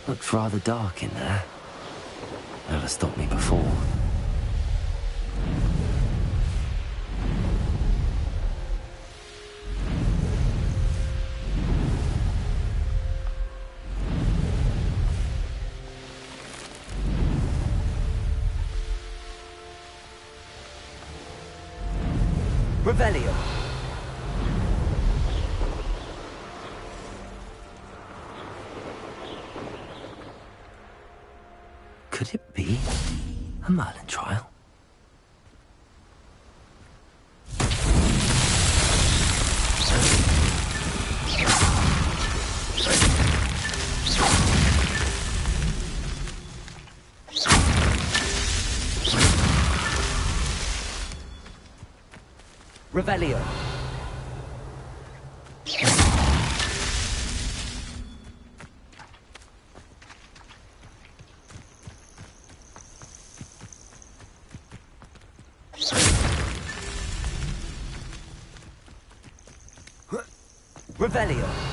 Looked rather dark in there. Never stopped me before. Revelio. Could it be a Merlin trial? Revelio. Revelio.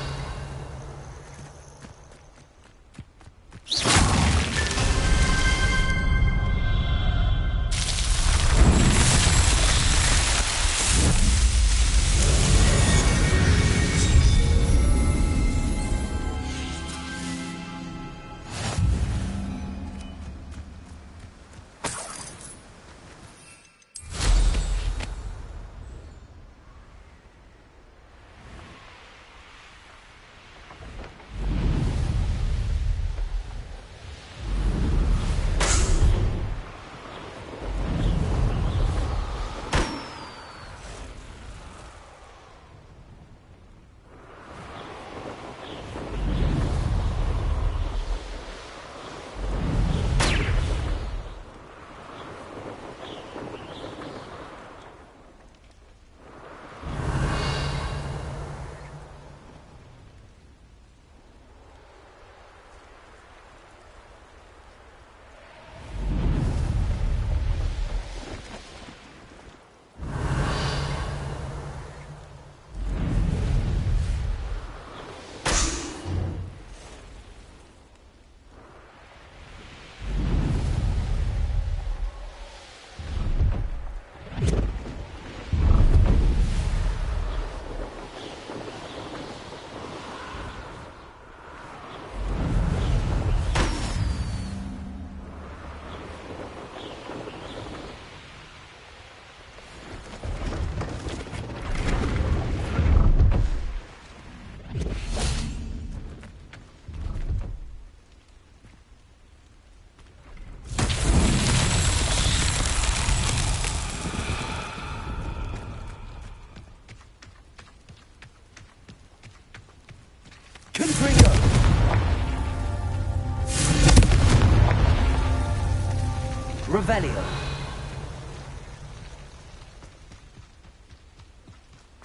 Revelio.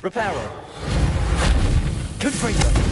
Reparo. Confringo.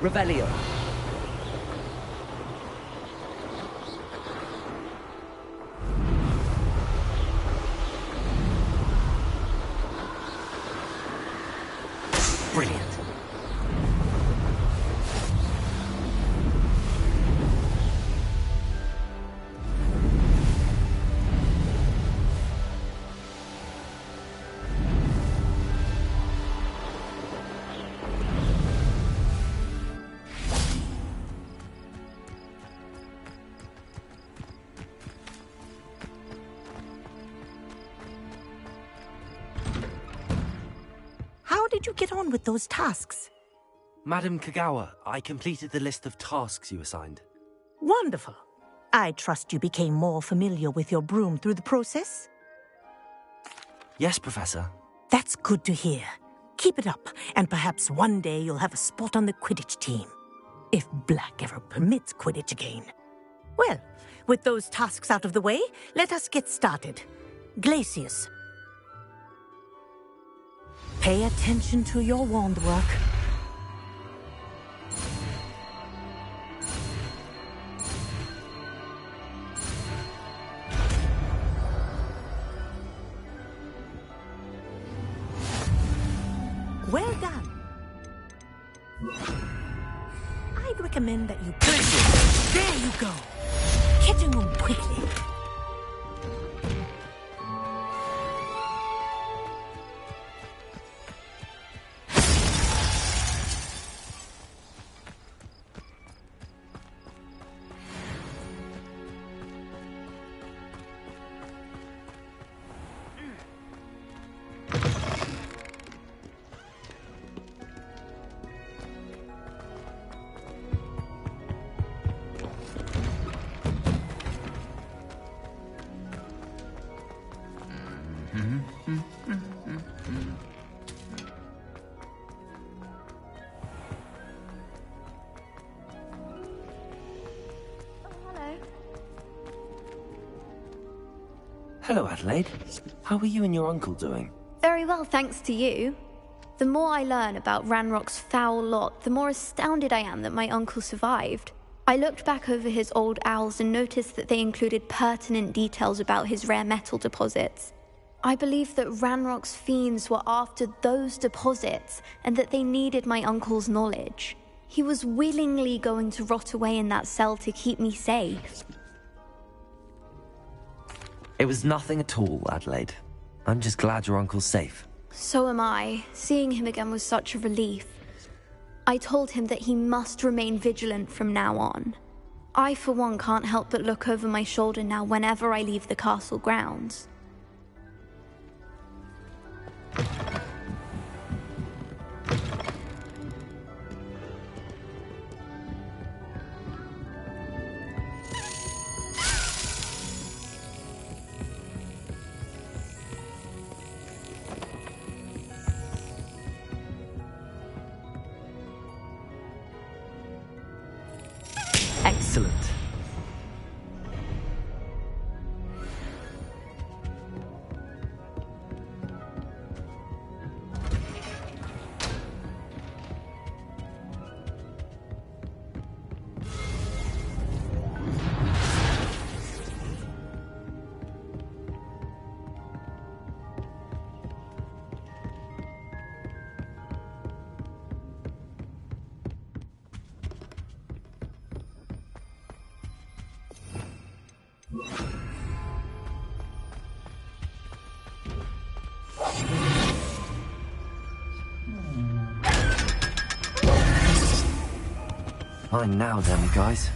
Revelio. Brilliant. How did you get on with those tasks? Madam Kagawa, I completed the list of tasks you assigned. Wonderful. I trust you became more familiar with your broom through the process? Yes, Professor. That's good to hear. Keep it up, and perhaps one day you'll have a spot on the Quidditch team. If Black ever permits Quidditch again. Well, with those tasks out of the way, let us get started. Glacius. Pay attention to your wand work. Well done. I'd recommend that you... There you go. Hitting them quickly. Hello, Adelaide. How are you and your uncle doing? Very well, thanks to you. The more I learn about Ranrock's foul lot, the more astounded I am that my uncle survived. I looked back over his old owls and noticed that they included pertinent details about his rare metal deposits. I believe that Ranrock's fiends were after those deposits and that they needed my uncle's knowledge. He was willingly going to rot away in that cell to keep me safe. It was nothing at all, Adelaide. I'm just glad your uncle's safe. So am I. Seeing him again was such a relief. I told him that he must remain vigilant from now on. I, for one, can't help but look over my shoulder now whenever I leave the castle grounds. Excellent. Fine now then, guys.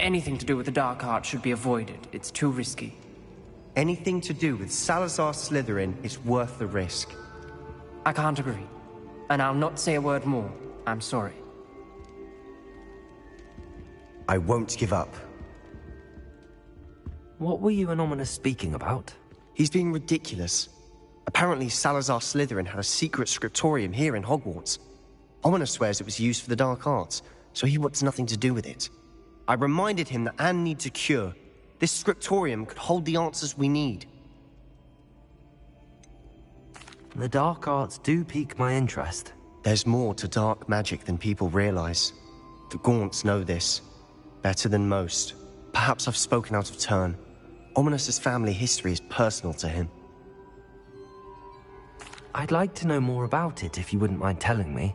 anything to do with the dark art should be avoided. It's too risky. Anything to do with Salazar Slytherin is worth the risk. I can't agree. And I'll not say a word more. I'm sorry. I won't give up. What were you and Ominous speaking about? He's being ridiculous. Apparently Salazar Slytherin had a secret scriptorium here in Hogwarts. Ominous swears it was used for the dark arts, so he wants nothing to do with it. I reminded him that Anne needs a cure. This scriptorium could hold the answers we need. The dark arts do pique my interest. There's more to dark magic than people realize. The Gaunts know this. Better than most. Perhaps I've spoken out of turn. Ominous's family history is personal to him. I'd like to know more about it if you wouldn't mind telling me.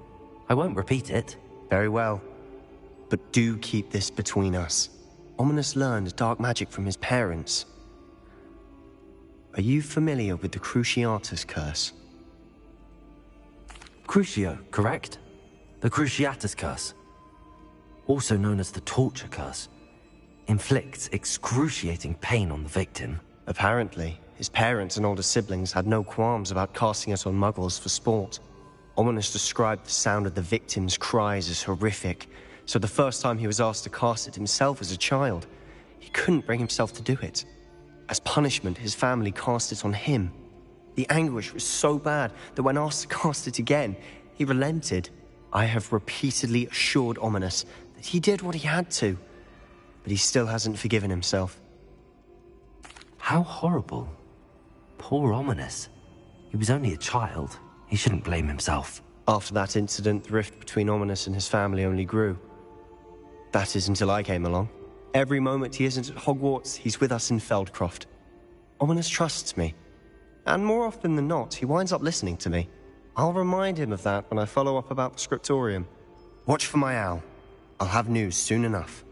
I won't repeat it. Very well. But do keep this between us. Ominous learned dark magic from his parents. Are you familiar with the Cruciatus Curse? Crucio, correct? The Cruciatus Curse. Also known as the Torture Curse. Inflicts excruciating pain on the victim. Apparently, his parents and older siblings had no qualms about casting it on muggles for sport. Ominous described the sound of the victim's cries as horrific, so the first time he was asked to cast it himself as a child, he couldn't bring himself to do it. As punishment, his family cast it on him. The anguish was so bad that when asked to cast it again, he relented. I have repeatedly assured Ominous that he did what he had to, but he still hasn't forgiven himself. How horrible. Poor Ominous. He was only a child. He shouldn't blame himself. After that incident, the rift between Ominous and his family only grew. That is until I came along. Every moment he isn't at Hogwarts, he's with us in Feldcroft. Ominous trusts me. And more often than not, he winds up listening to me. I'll remind him of that when I follow up about the scriptorium. Watch for my owl. I'll have news soon enough.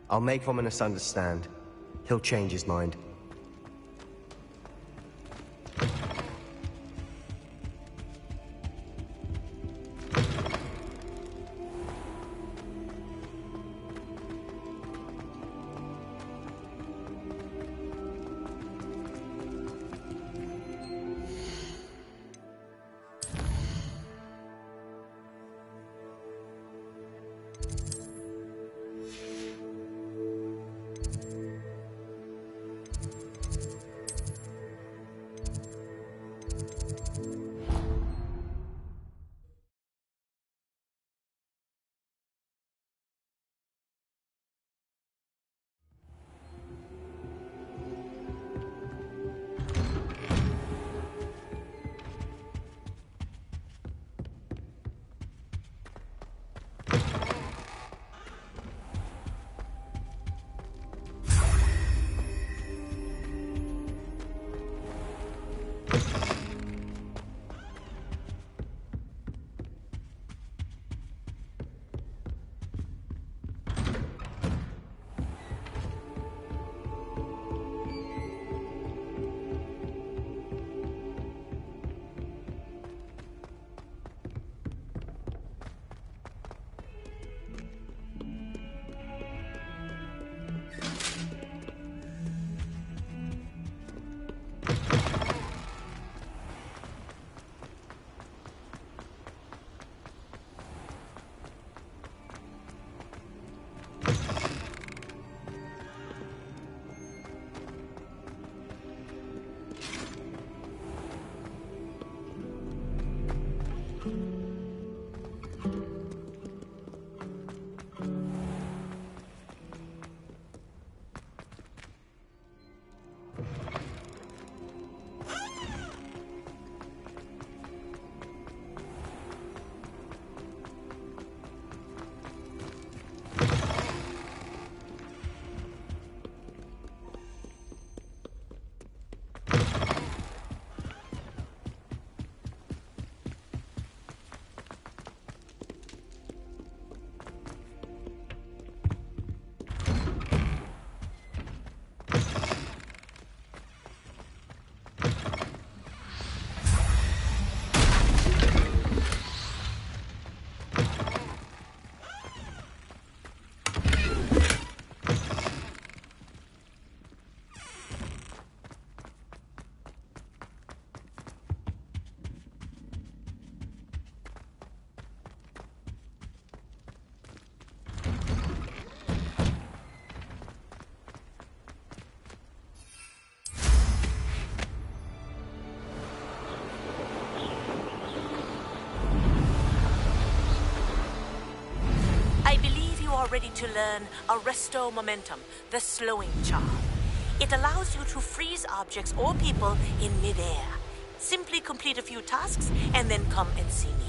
I'll make Ominous understand. He'll change his mind. I believe you are ready to learn Arresto Momentum, the slowing charm. It allows you to freeze objects or people in midair. Simply complete a few tasks and then come and see me.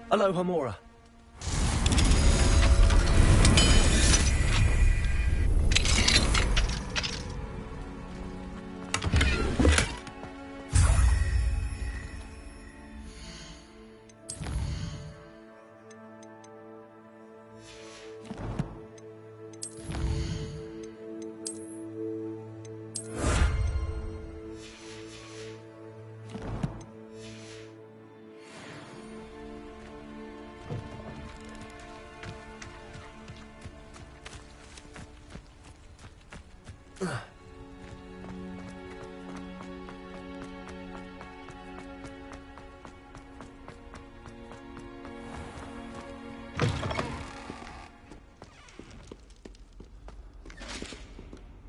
Aloha Mora.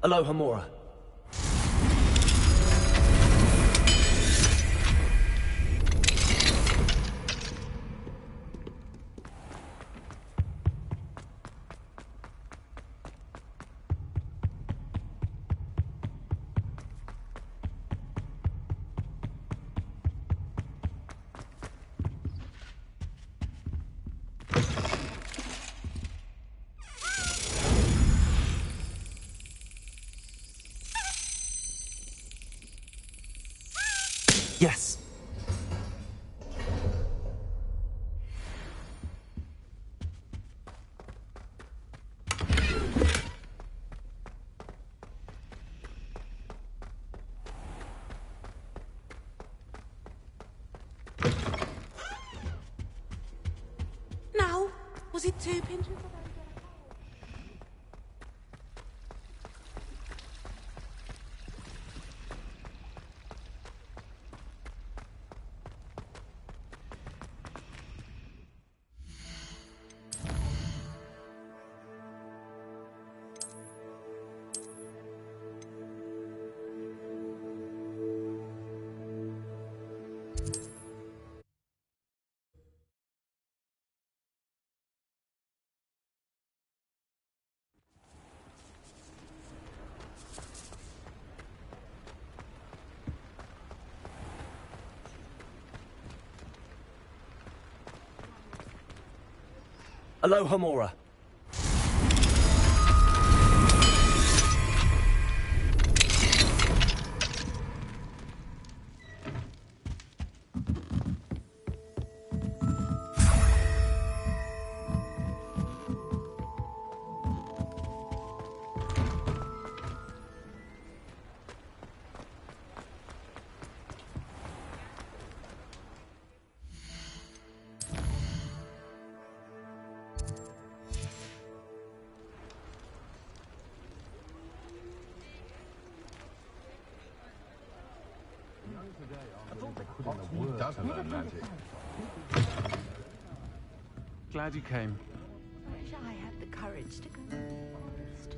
Aloha Mora. Yes. Now, was it 2 pinches? Aloha Mora. Glad you came. I wish I had the courage to go first.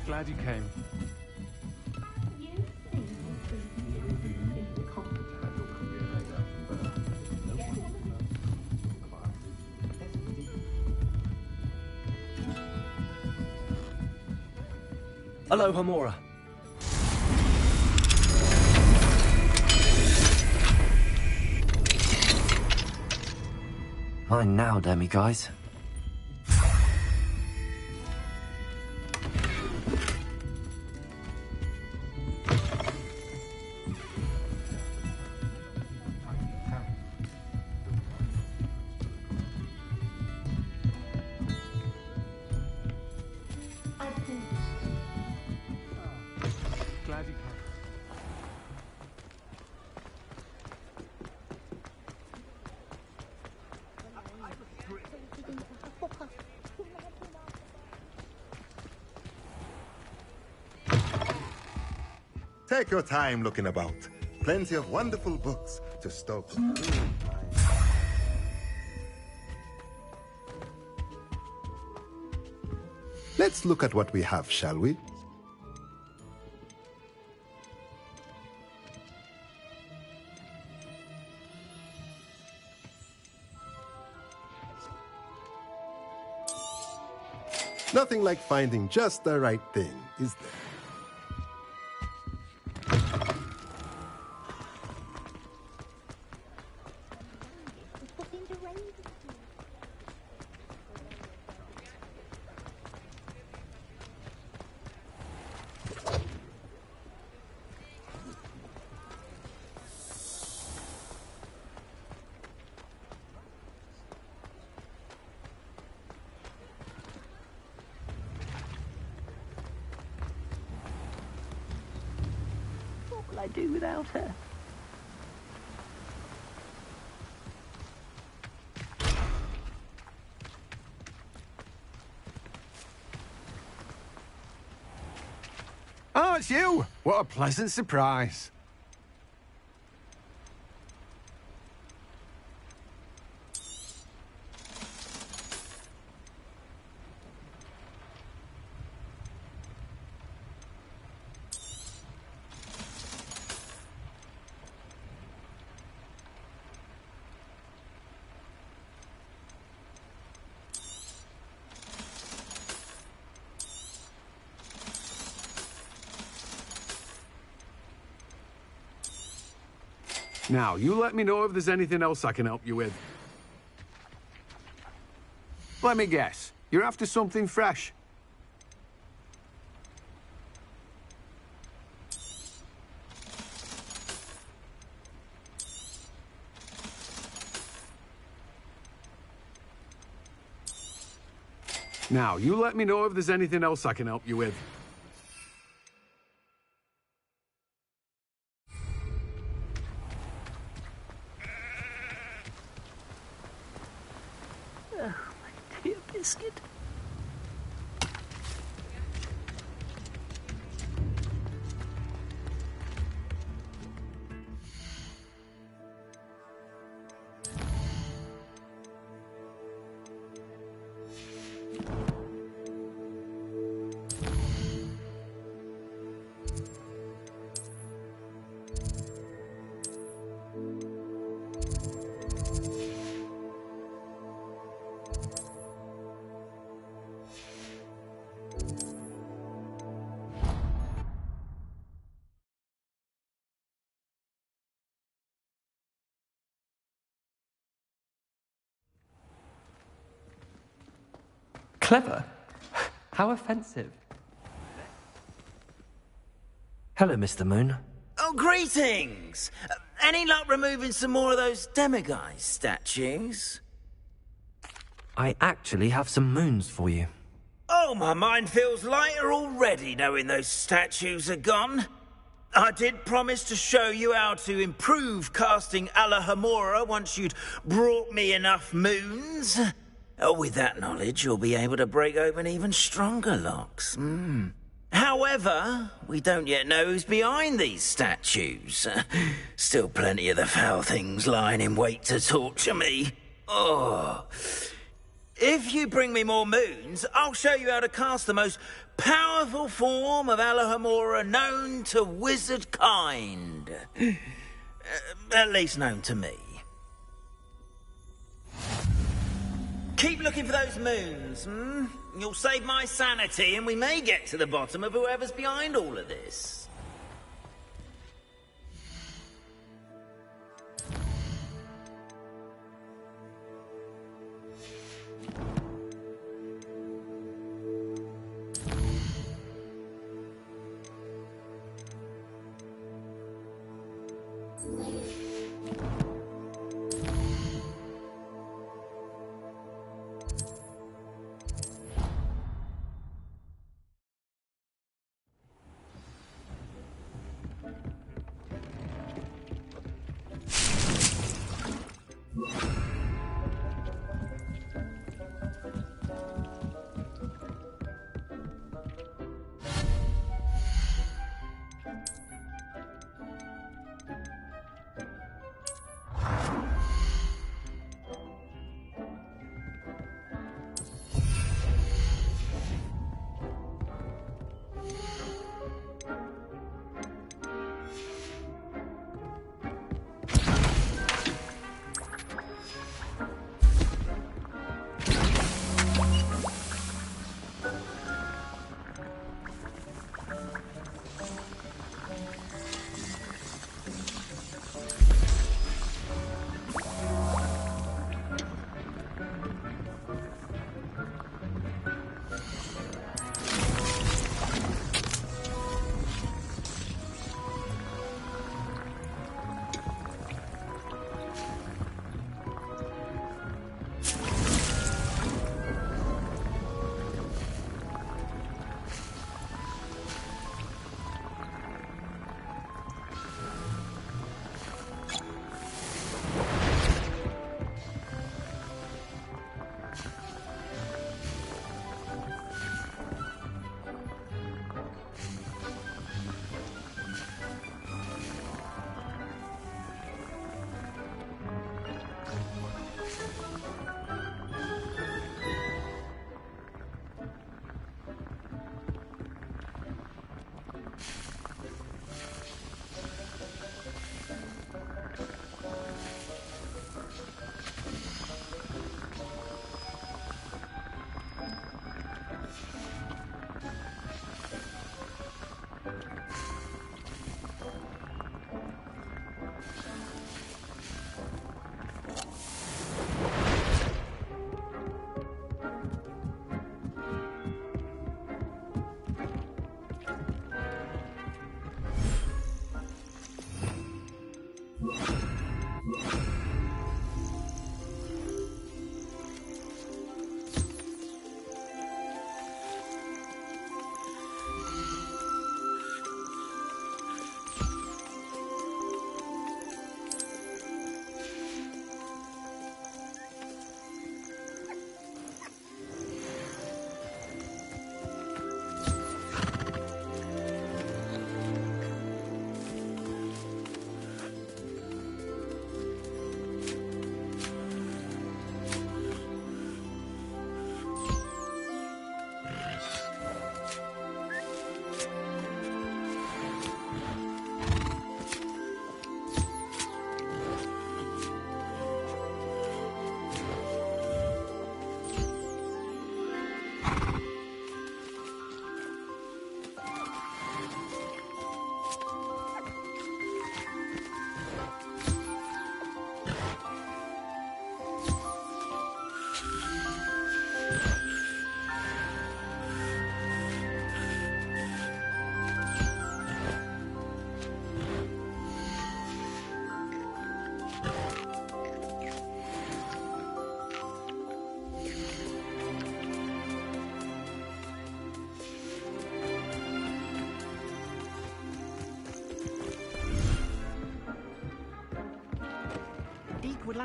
Glad you came. Aloha Mora. Fine now, demi-guys. Glad you came. Take your time looking about. Plenty of wonderful books to stoke. Let's look at what we have, shall we? Nothing like finding just the right thing, is there? I do without her. Oh, it's you! What a pleasant surprise. Now, you let me know if there's anything else I can help you with. Let me guess. You're after something fresh. Now, you let me know if there's anything else I can help you with. Biscuit. Clever? How offensive. Hello, Mr. Moon. Oh, greetings! Any luck removing some more of those demiguise statues? I actually have some moons for you. Oh, my mind feels lighter already knowing those statues are gone. I did promise to show you how to improve casting Alohomora once you'd brought me enough moons. With that knowledge, you'll be able to break open even stronger locks. However, we don't yet know who's behind these statues. Still plenty of the foul things lying in wait to torture me. Oh. If you bring me more moons, I'll show you how to cast the most powerful form of Alohomora known to wizard kind. At least known to me. Keep looking for those moons, You'll save my sanity, and we may get to the bottom of whoever's behind all of this.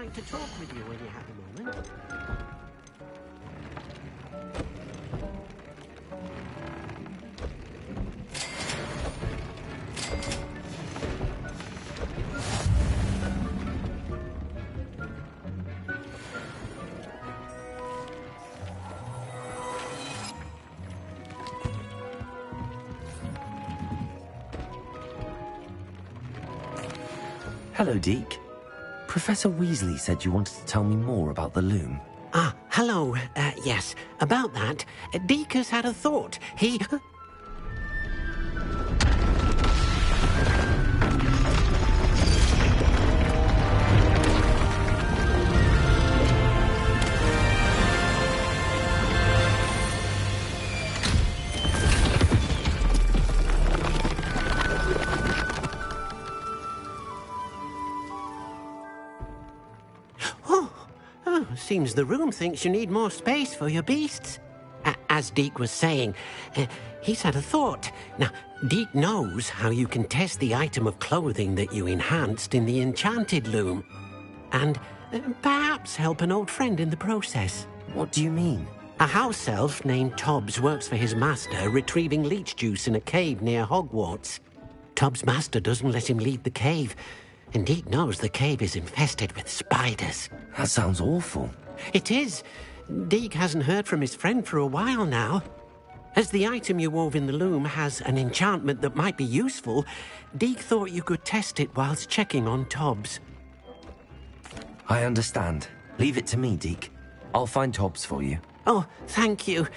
like to talk with you when you have a moment. Hello, Deke. Professor Weasley said you wanted to tell me more about the loom. Ah, hello. Yes, about that. Deke has had a thought. He... Seems the room thinks you need more space for your beasts. As Deke was saying, he's had a thought. Now, Deke knows how you can test the item of clothing that you enhanced in the enchanted loom. And perhaps help an old friend in the process. What do you mean? A house elf named Tobbs works for his master, retrieving leech juice in a cave near Hogwarts. Tobbs' master doesn't let him leave the cave, and Deke knows the cave is infested with spiders. That sounds awful. It is. Deke hasn't heard from his friend for a while now. As the item you wove in the loom has an enchantment that might be useful, Deke thought you could test it whilst checking on Tobbs. I understand. Leave it to me, Deke. I'll find Tobbs for you. Oh, thank you.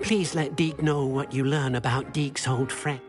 Please let Deke know what you learn about Deke's old friend.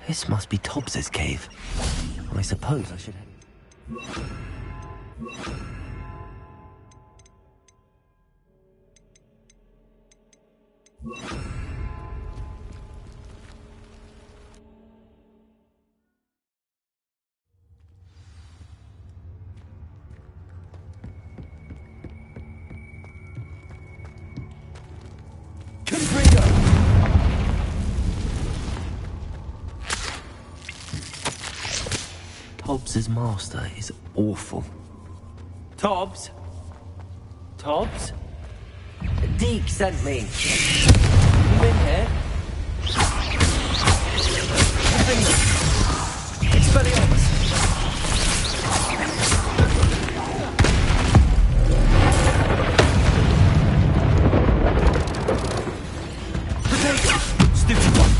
This must be Tobbs's cave. I suppose I should head... Tobbs's master is awful. Tobbs? Tobbs? Deke sent me. You in here? Expelliarmus! Stupid one!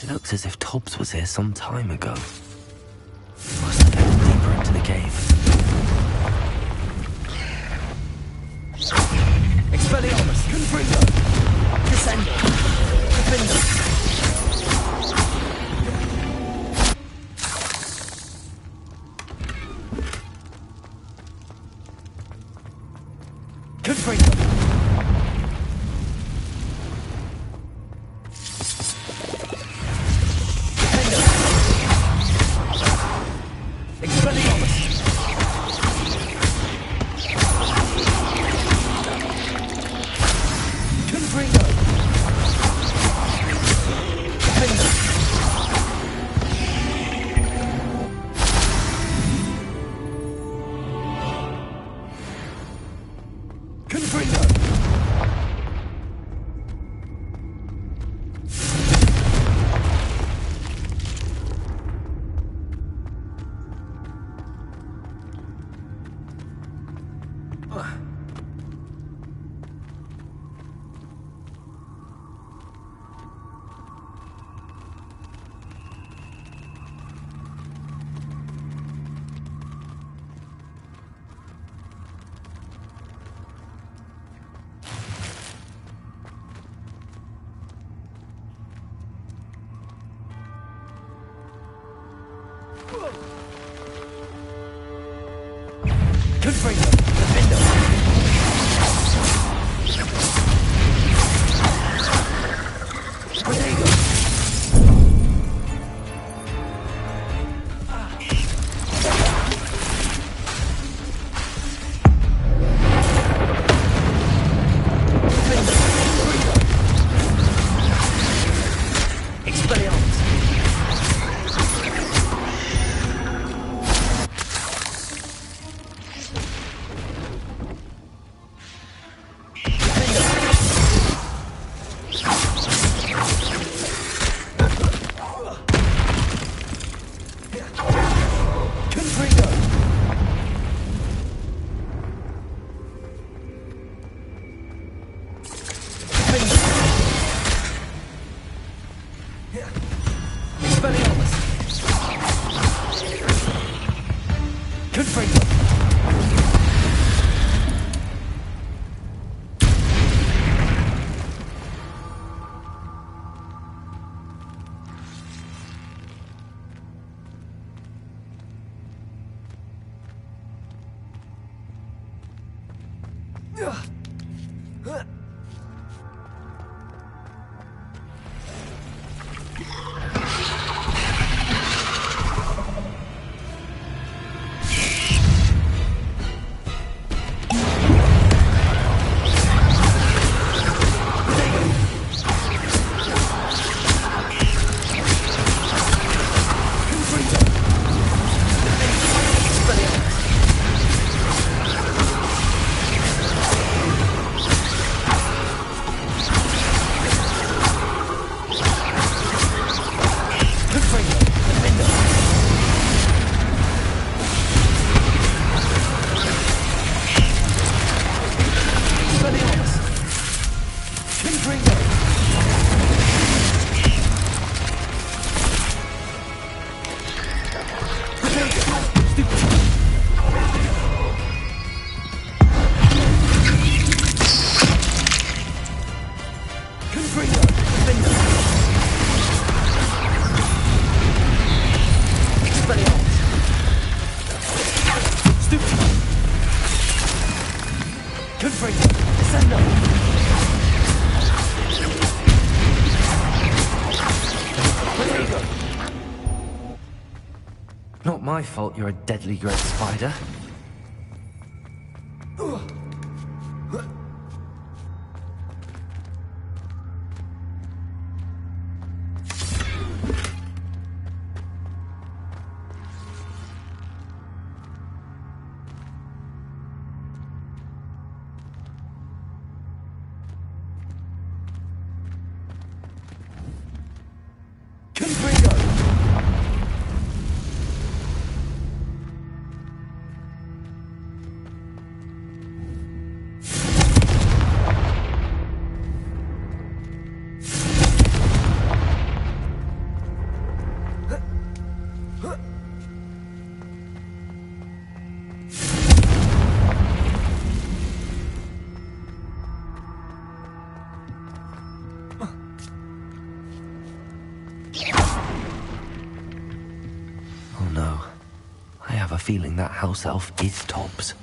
It looks as if Tobbs was here some time ago. Must have headed deeper into the cave. Expelliarmus! Confringo! Descendo! Defendo! Confringo! Not my fault you're a deadly great spider. Oh no. I have a feeling that house elf is Tobbs.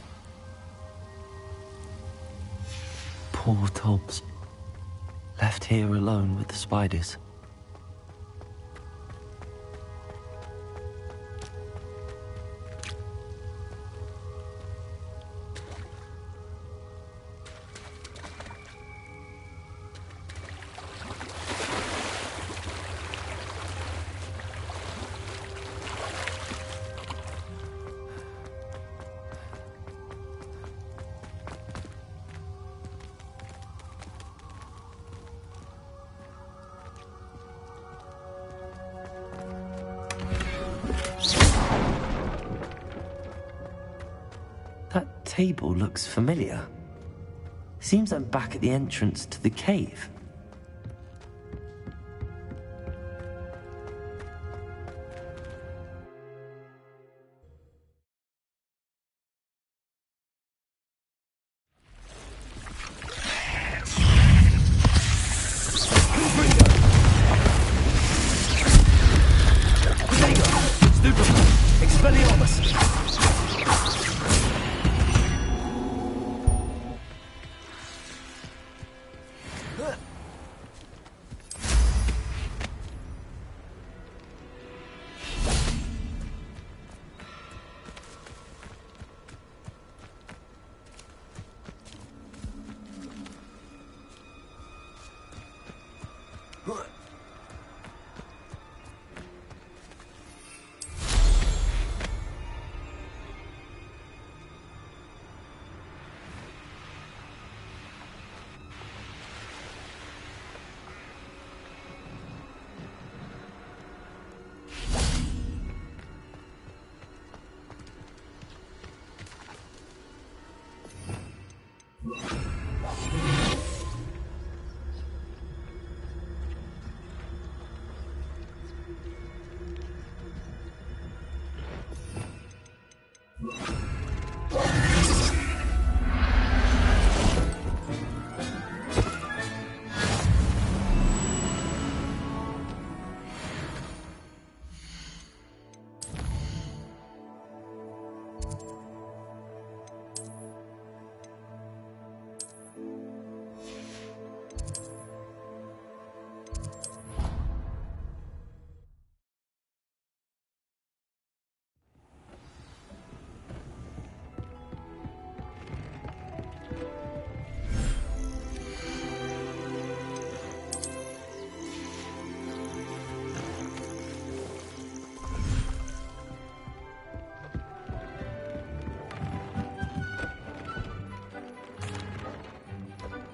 Poor Tobbs. Left here alone with the spiders. That table looks familiar. Seems I'm back at the entrance to the cave.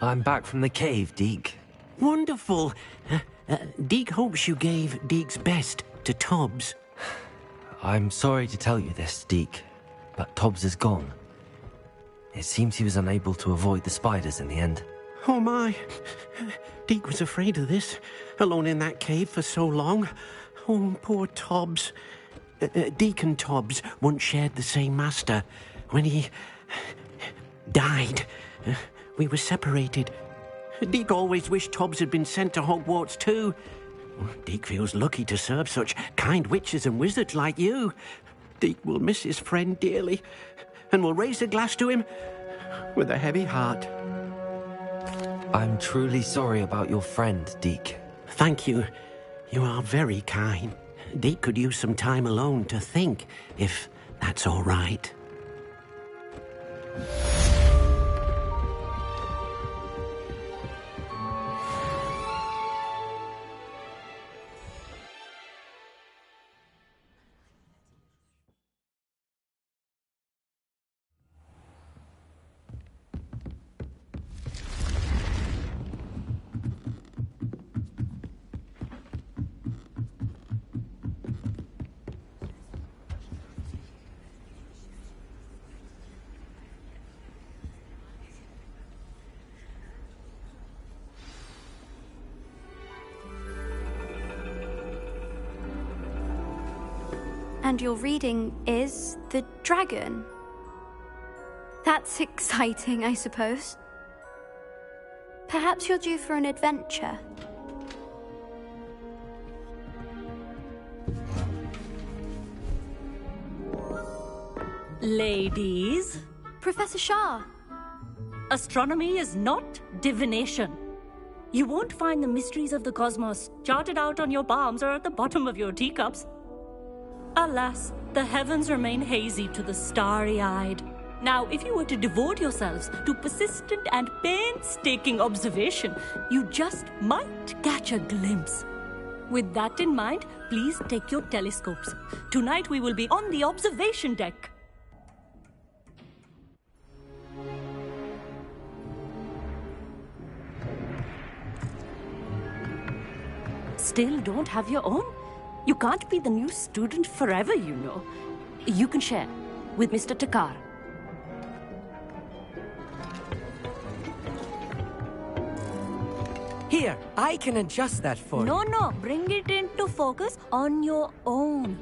I'm back from the cave, Deke. Wonderful. Deke hopes you gave Deke's best to Tobbs. I'm sorry to tell you this, Deke, but Tobbs is gone. It seems he was unable to avoid the spiders in the end. Oh my. Deke was afraid of this, alone in that cave for so long. Oh, poor Tobbs. Deke and Tobbs once shared the same master. When he died, we were separated. Deke always wished Tobbs had been sent to Hogwarts too. Deke feels lucky to serve such kind witches and wizards like you. Deke will miss his friend dearly, and will raise a glass to him with a heavy heart. I'm truly sorry about your friend, Deke. Thank you. You are very kind. Deke could use some time alone to think, if that's all right. And your reading is The Dragon. That's exciting, I suppose. Perhaps you're due for an adventure. Ladies. Professor Shah. Astronomy is not divination. You won't find the mysteries of the cosmos charted out on your palms or at the bottom of your teacups. Alas, the heavens remain hazy to the starry-eyed. Now, if you were to devote yourselves to persistent and painstaking observation, you just might catch a glimpse. With that in mind, please take your telescopes. Tonight we will be on the observation deck. Still don't have your own? You can't be the new student forever, you know. You can share with Mr. Takar. Here, I can adjust that for you. No, bring it into focus on your own.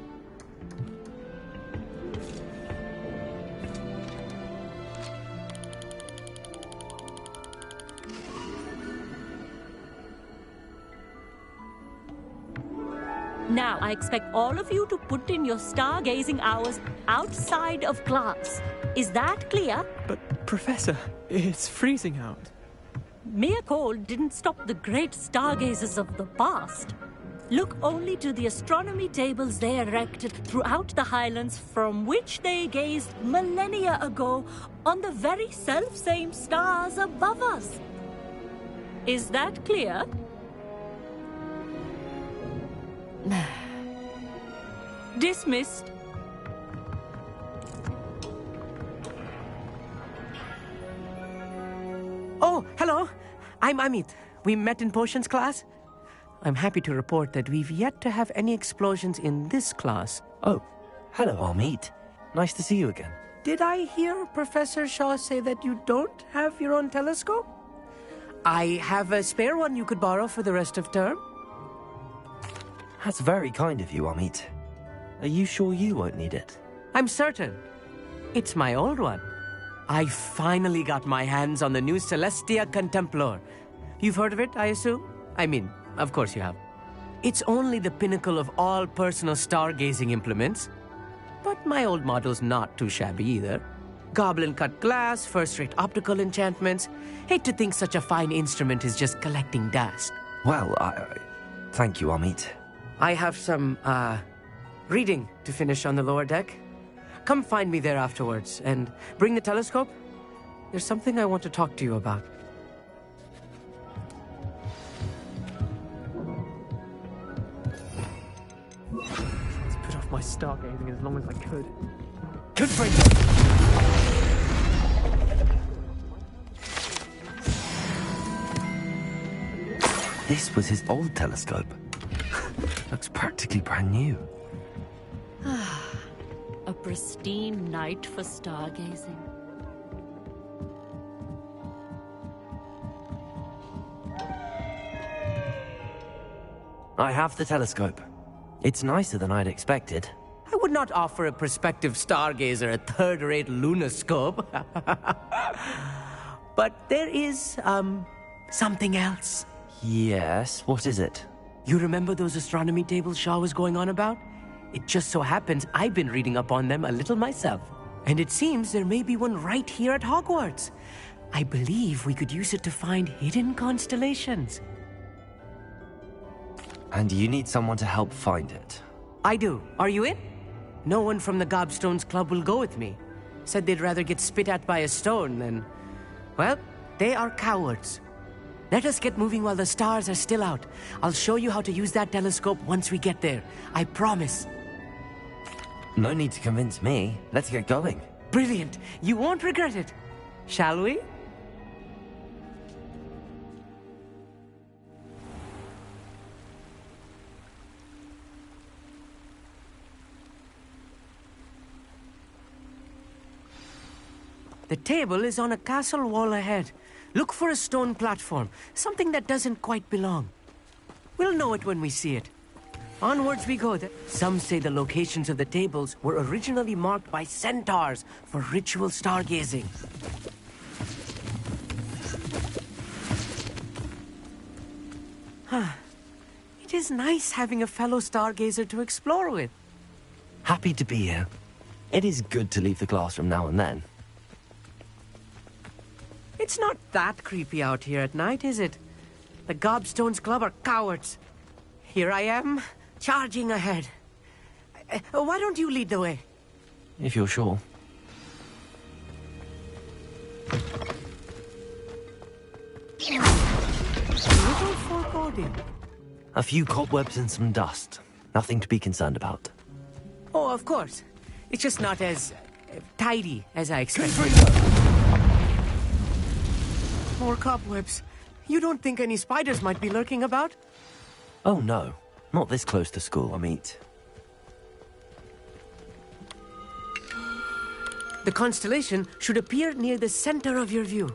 Now, I expect all of you to put in your stargazing hours outside of class. Is that clear? But, Professor, it's freezing out. Mere cold didn't stop the great stargazers of the past. Look only to the astronomy tables they erected throughout the Highlands from which they gazed millennia ago on the very self-same stars above us. Is that clear? Dismissed. Oh, hello. I'm Amit. We met in potions class. I'm happy to report that we've yet to have any explosions in this class. Oh, hello, Amit. Nice to see you again. Did I hear Professor Shaw say that you don't have your own telescope? I have a spare one you could borrow for the rest of term. That's very kind of you, Amit. Are you sure you won't need it? I'm certain. It's my old one. I finally got my hands on the new Celestia Contemplar. You've heard of it, I assume? I mean, of course you have. It's only the pinnacle of all personal stargazing implements. But my old model's not too shabby either. Goblin-cut glass, first-rate optical enchantments. Hate to think such a fine instrument is just collecting dust. Well, thank you, Amit. I have some, reading to finish on the lower deck. Come find me there afterwards, and bring the telescope. There's something I want to talk to you about. Let's put off my stargazing as long as I could. Good for you! This was his old telescope. Looks practically brand new. A pristine night for stargazing. I have the telescope. It's nicer than I'd expected. I would not offer a prospective stargazer a third-rate lunoscope. But there is, something else. Yes, what is it? You remember those astronomy tables Shaw was going on about? It just so happens I've been reading up on them a little myself. And it seems there may be one right here at Hogwarts. I believe we could use it to find hidden constellations. And you need someone to help find it. I do. Are you in? No one from the Gobstones Club will go with me. Said they'd rather get spit at by a stone than... Well, they are cowards. Let us get moving while the stars are still out. I'll show you how to use that telescope once we get there. I promise. No need to convince me. Let's get going. Brilliant. You won't regret it. Shall we? The table is on a castle wall ahead. Look for a stone platform, something that doesn't quite belong. We'll know it when we see it. Onwards we go. Some say the locations of the tables were originally marked by centaurs for ritual stargazing. It is nice having a fellow stargazer to explore with. Happy to be here. It is good to leave the classroom now and then. It's not that creepy out here at night, is it? The Gobstones Club are cowards. Here I am, charging ahead. Why don't you lead the way? If you're sure. Little foreboding. A few cobwebs and some dust. Nothing to be concerned about. Oh, of course. It's just not as tidy as I expected. More cobwebs. You don't think any spiders might be lurking about? Oh no, not this close to school, Amit. The constellation should appear near the center of your view.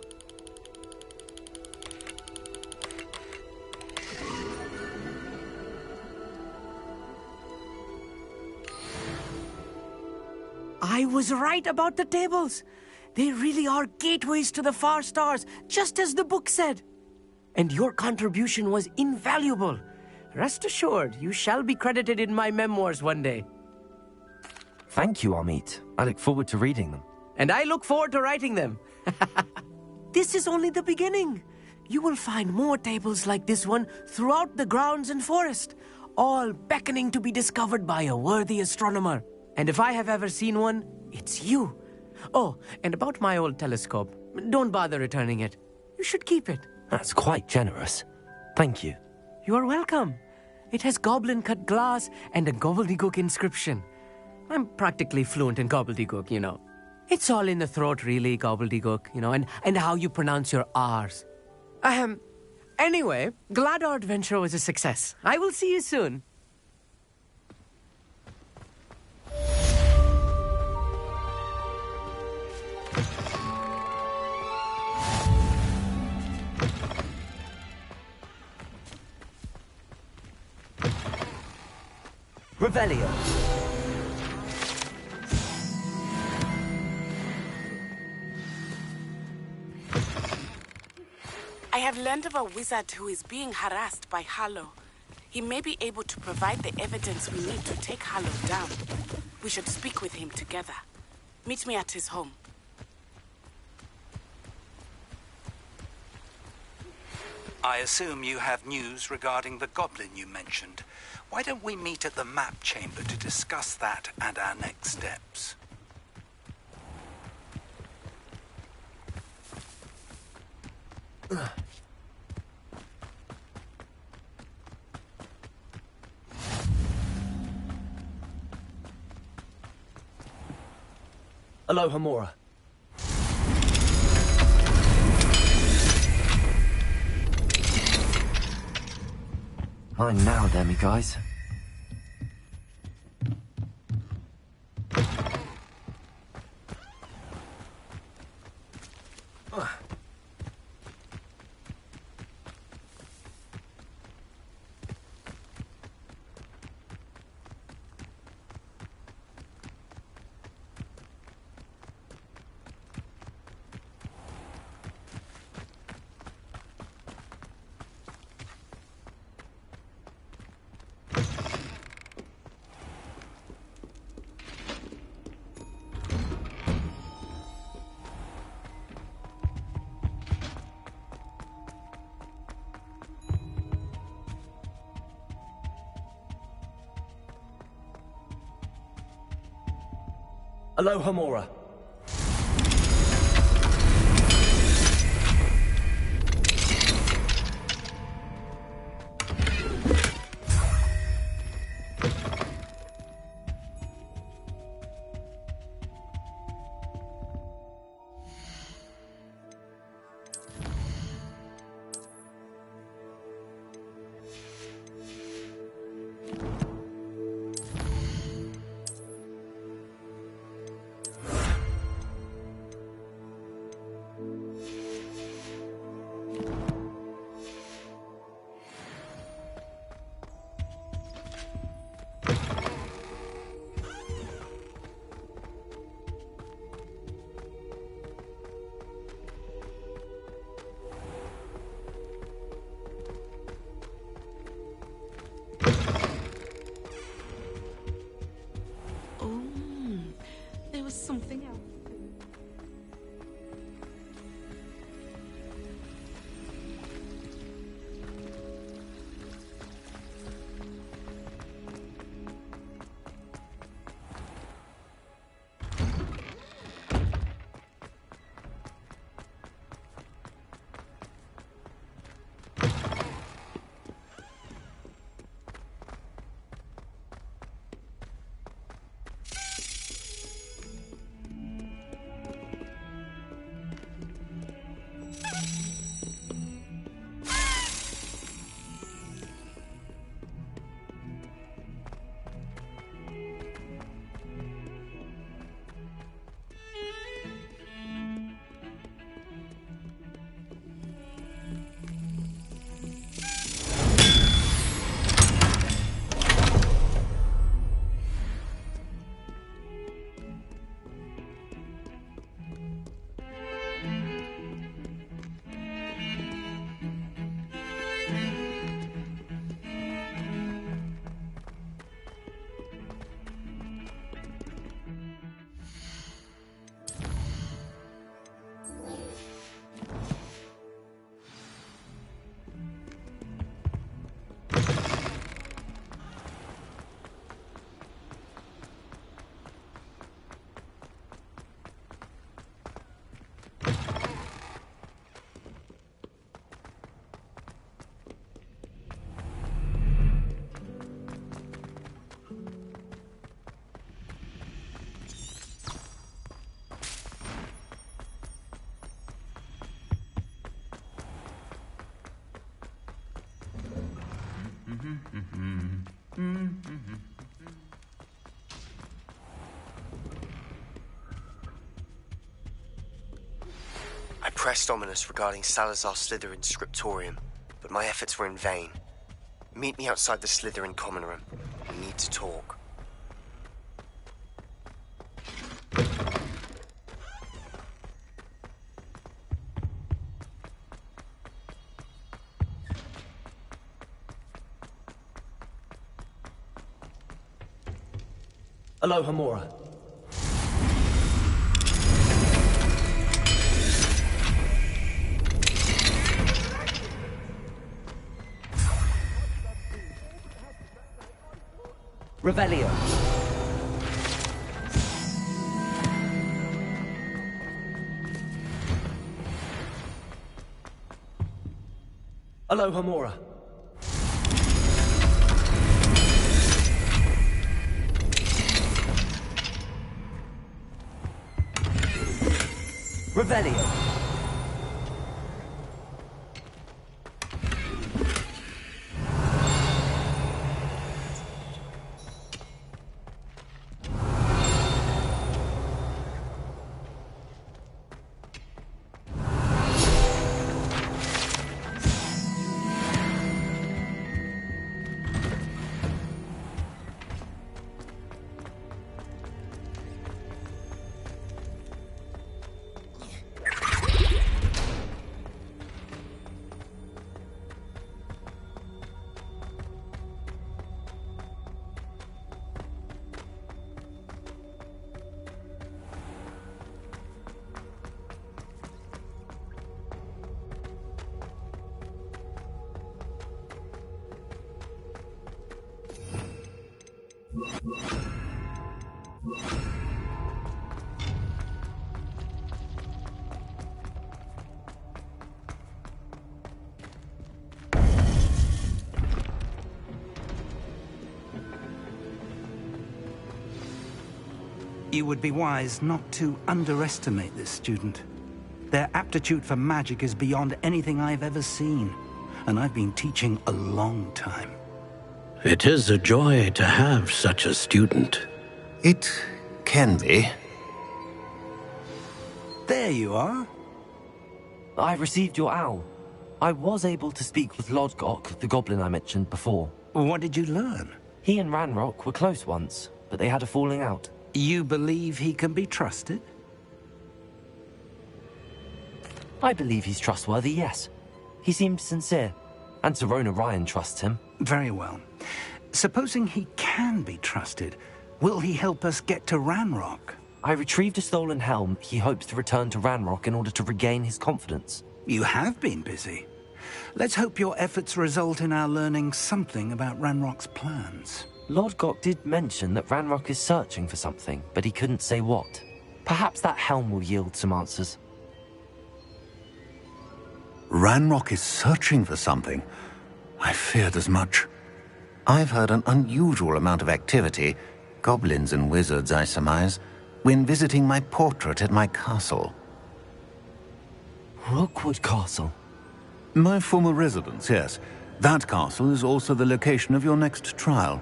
I was right about the tables. They really are gateways to the far stars, just as the book said. And your contribution was invaluable. Rest assured, you shall be credited in my memoirs one day. Thank you, Amit. I look forward to reading them. And I look forward to writing them. This is only the beginning. You will find more tables like this one throughout the grounds and forest, all beckoning to be discovered by a worthy astronomer. And if I have ever seen one, it's you. Oh, and about my old telescope, don't bother returning it. You should keep it. That's quite generous. Thank you. You are welcome. It has goblin-cut glass and a gobbledygook inscription. I'm practically fluent in gobbledygook, you know. It's all in the throat, really, gobbledygook, you know, and how you pronounce your R's. Anyway, glad our adventure was a success. I will see you soon. Revelio. I have learned of a wizard who is being harassed by Harlow. He may be able to provide the evidence we need to take Harlow down. We should speak with him together. Meet me at his home. I assume you have news regarding the goblin you mentioned. Why don't we meet at the map chamber to discuss that and our next steps? Alohomora. Fine now, Demi, guys. Alohomora. Something else. I pressed Ominous regarding Salazar Slytherin's scriptorium, but my efforts were in vain. Meet me outside the Slytherin common room. We need to talk. Alohomora. Revelio. Alohomora. Revelio. you would be wise not to underestimate this student. Their aptitude for magic is beyond anything I've ever seen, and I've been teaching a long time. It is a joy to have such a student. It can be. There you are. I received your owl. I was able to speak with Lodgok, the goblin I mentioned before. What did you learn? He and Ranrock were close once, but they had a falling out. You believe he can be trusted? I believe he's trustworthy, yes. He seemed sincere, and Serona Ryan trusts him. Very well. Supposing he can be trusted, will he help us get to Ranrock? I retrieved a stolen helm. He hopes to return to Ranrock in order to regain his confidence. You have been busy. Let's hope your efforts result in our learning something about Ranrock's plans. Lodgok did mention that Ranrock is searching for something, but he couldn't say what. Perhaps that helm will yield some answers. Ranrock is searching for something. I feared as much. I've heard an unusual amount of activity, goblins and wizards, I surmise, when visiting my portrait at my castle. Rookwood Castle? My former residence, yes. That castle is also the location of your next trial.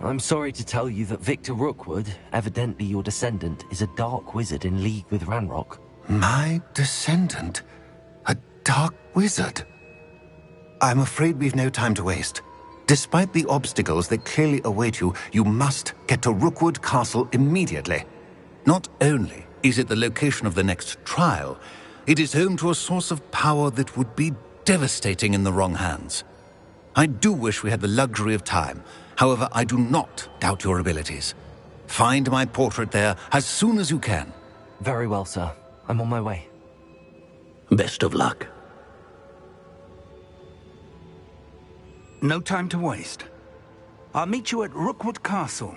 I'm sorry to tell you that Victor Rookwood, evidently your descendant, is a dark wizard in league with Ranrock. My descendant? A dark wizard? I'm afraid we've no time to waste. Despite the obstacles that clearly await you, you must get to Rookwood Castle immediately. Not only is it the location of the next trial, it is home to a source of power that would be devastating in the wrong hands. I do wish we had the luxury of time. However, I do not doubt your abilities. Find my portrait there as soon as you can. Very well, sir. I'm on my way. Best of luck. No time to waste. I'll meet you at Rookwood Castle.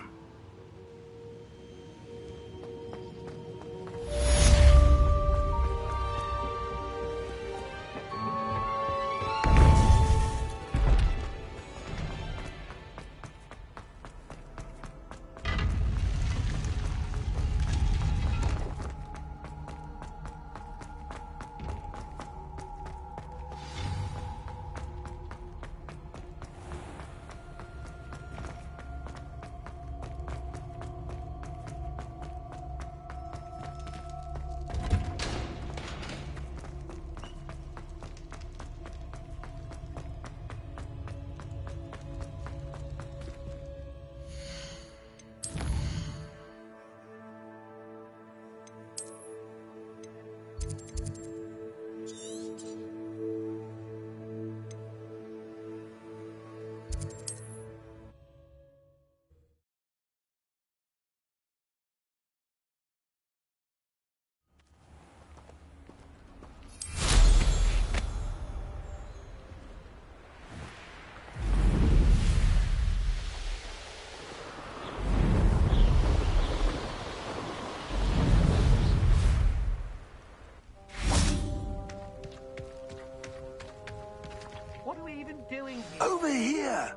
Over here!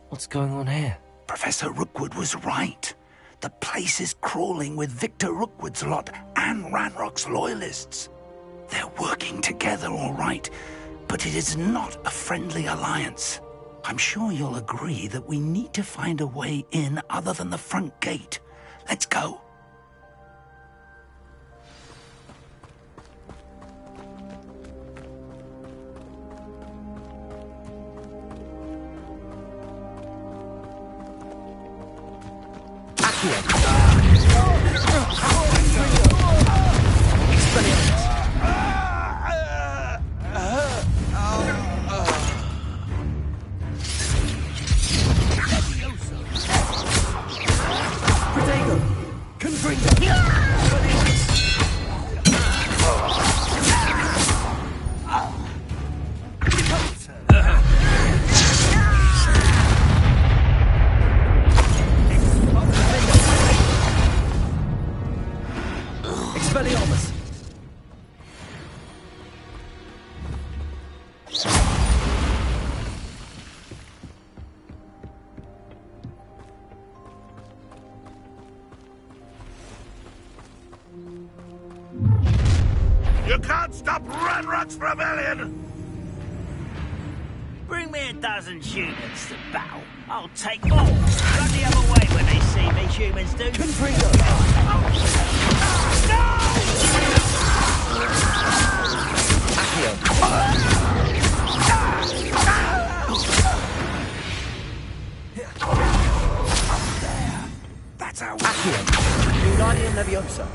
What's going on here? Professor Rookwood was right. The place is crawling with Victor Rookwood's lot and Ranrock's loyalists. They're working together, all right, but it is not a friendly alliance. I'm sure you'll agree that we need to find a way in other than the front gate. Let's go. You can't stop Ranrock's rebellion! Bring me a dozen humans to battle. I'll take all. Run the other way when they see me, humans do. Confringo! That's how Accio! Wingardium Leviosa!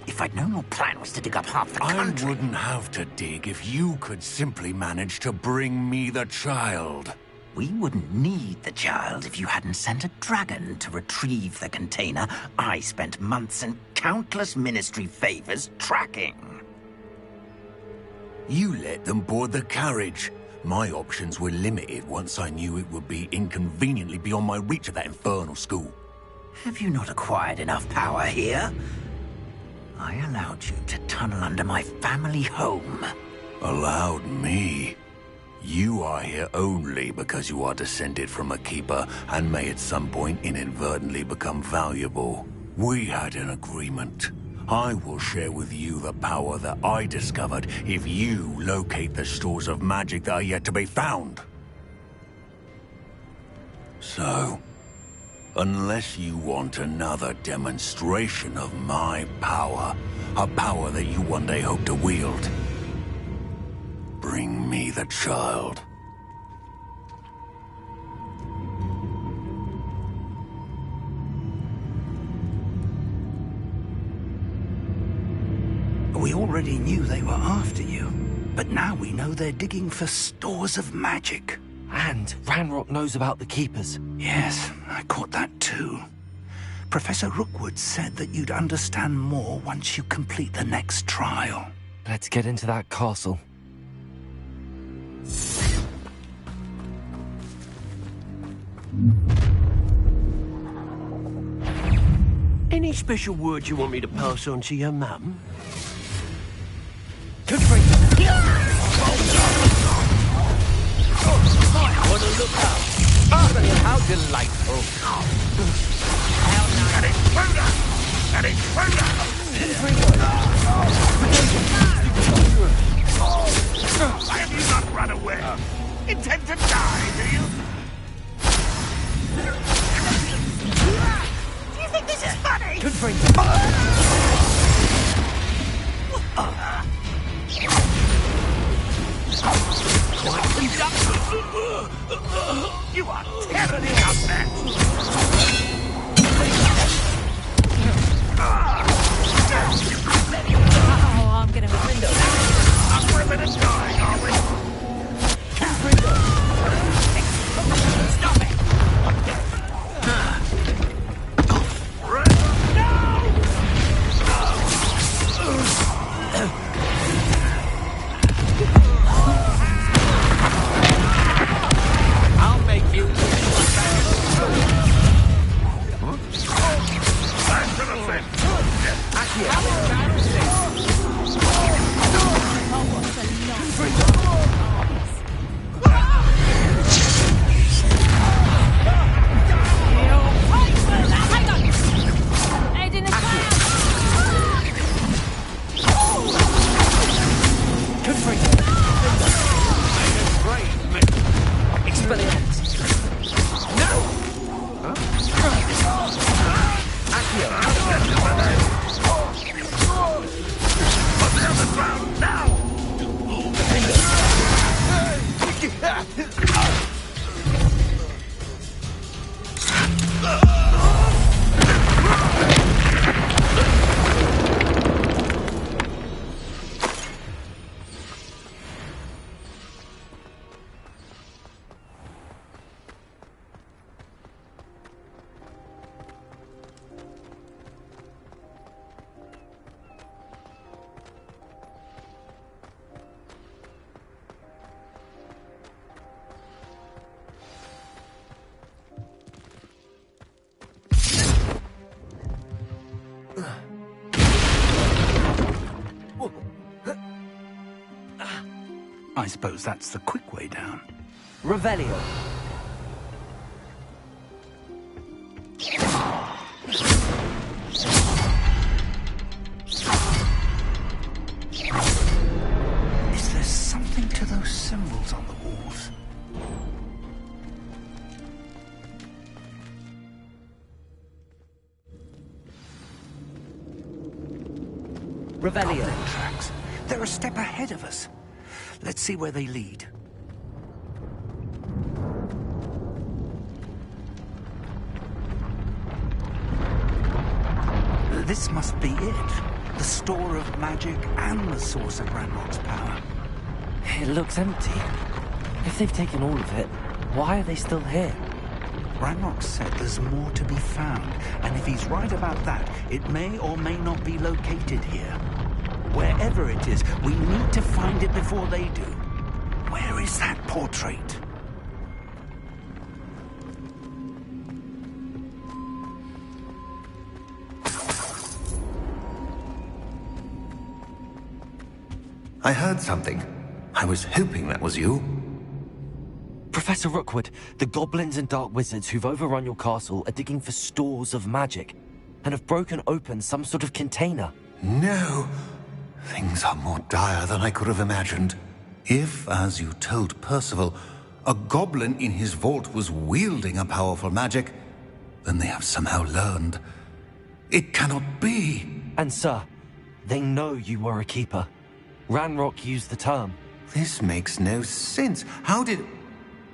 If I'd known your plan was to dig up half the country... I wouldn't have to dig if you could simply manage to bring me the child. We wouldn't need the child if you hadn't sent a dragon to retrieve the container I spent months and countless ministry favors tracking. You let them board the carriage. My options were limited once I knew it would be inconveniently beyond my reach at that infernal school. Have you not acquired enough power here? I allowed you to tunnel under my family home. Allowed me? You are here only because you are descended from a keeper and may at some point inadvertently become valuable. We had an agreement. I will share with you the power that I discovered if you locate the stores of magic that are yet to be found. So, unless you want another demonstration of my power, a power that you one day hope to wield, bring me the child. We already knew they were after you, but now we know they're digging for stores of magic. And Ranrock knows about the Keepers. Yes, I caught that too. Professor Rookwood said that you'd understand more once you complete the next trial. Let's get into that castle. Any special words you want me to pass on to your mum? On the lookout! How delightful! And it's further! And it's further! Why have you not run away? Intend to die, do you? Do you think this is funny? You are terribly outmatched! Oh, I'm gonna window. I'm ripping and dying, are we? Stop it! I'll make you... Back to the fence! I suppose that's the quick way down. Revelio. Is there something to those symbols on the walls? Revelio. Goblin tracks. They're a step ahead of us. Let's see where they lead. This must be it. The store of magic and the source of Ranrock's power. It looks empty. If they've taken all of it, why are they still here? Ranrock said there's more to be found, and if he's right about that, it may or may not be located here. Wherever it is, we need to find it before they do. Where is that portrait? I heard something. I was hoping that was you. Professor Rookwood, the goblins and dark wizards who've overrun your castle are digging for stores of magic and have broken open some sort of container. No. Things are more dire than I could have imagined. If, as you told Percival, a goblin in his vault was wielding a powerful magic, then they have somehow learned. It cannot be. And sir, they know you were a keeper. Ranrock used the term. This makes no sense. How did...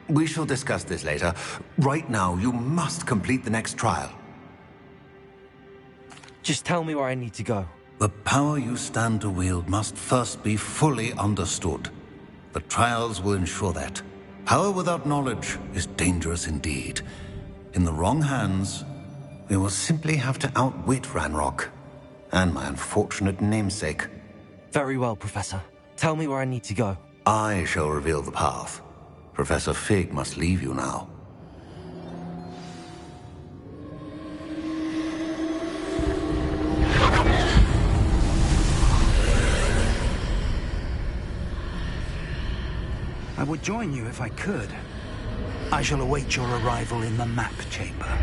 We shall discuss this later. Right now, you must complete the next trial. Just tell me where I need to go. The power you stand to wield must first be fully understood. The trials will ensure that. Power without knowledge is dangerous indeed. In the wrong hands, we will simply have to outwit Ranrock and my unfortunate namesake. Very well, Professor. Tell me where I need to go. I shall reveal the path. Professor Fig must leave you now. I would join you if I could. I shall await your arrival in the map chamber.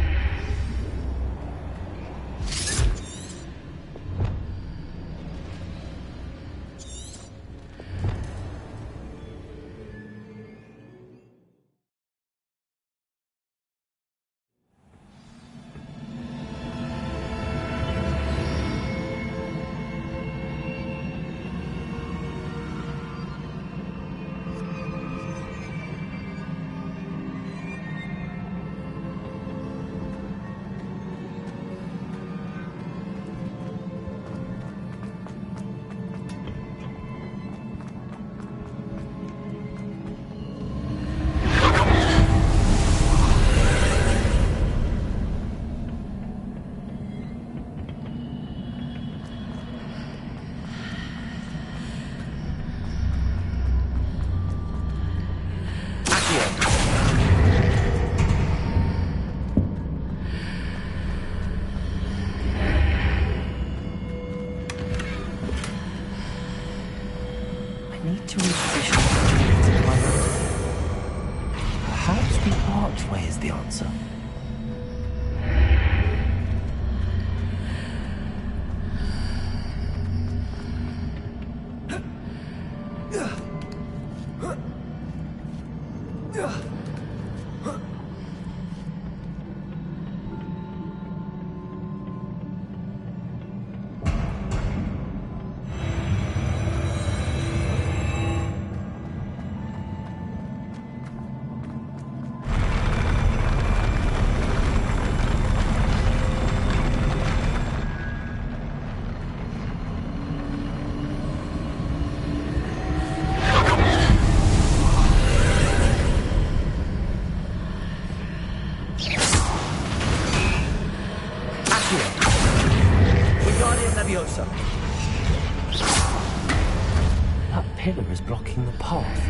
That pillar is blocking the path.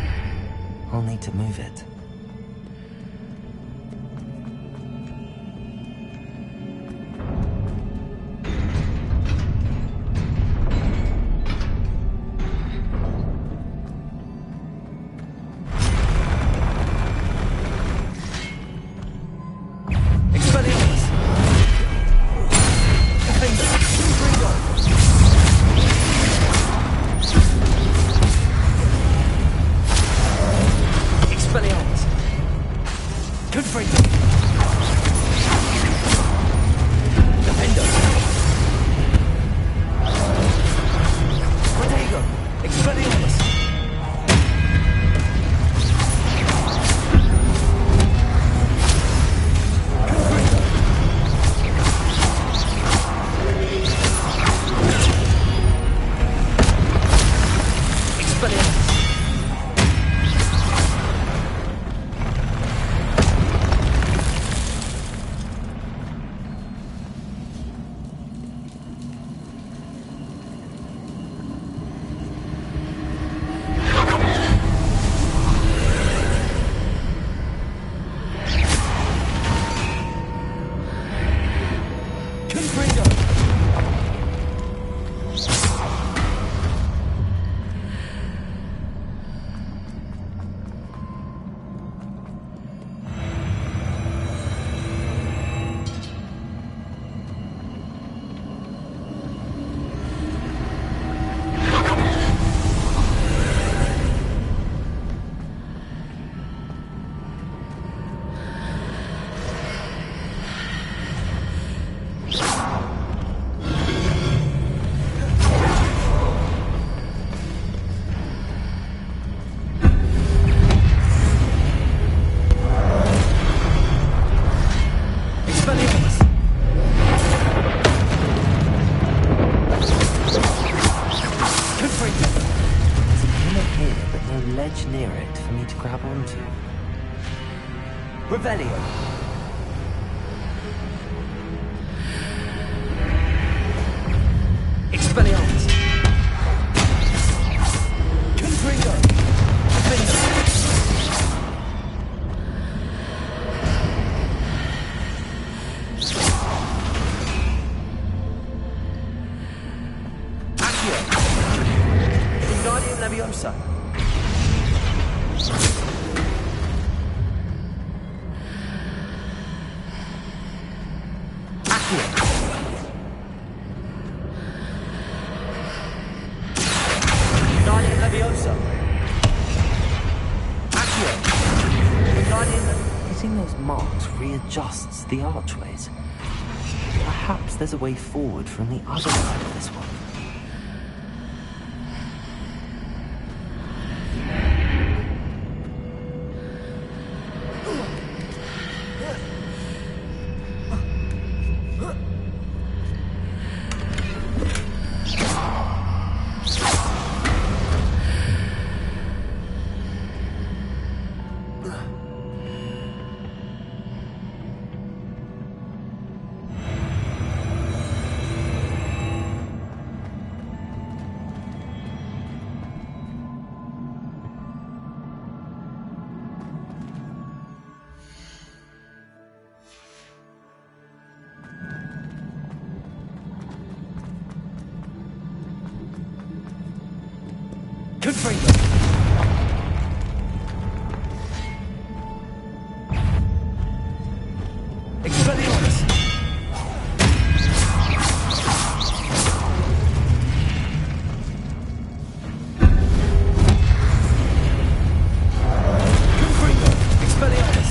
I'll need to move it. Guardian Leviosa. Accio. Guardian... Hitting those marks readjusts the archways. Perhaps there's a way forward from the other side of this one. Confringo. Expelliarmus. Confringo. Expelliarmus.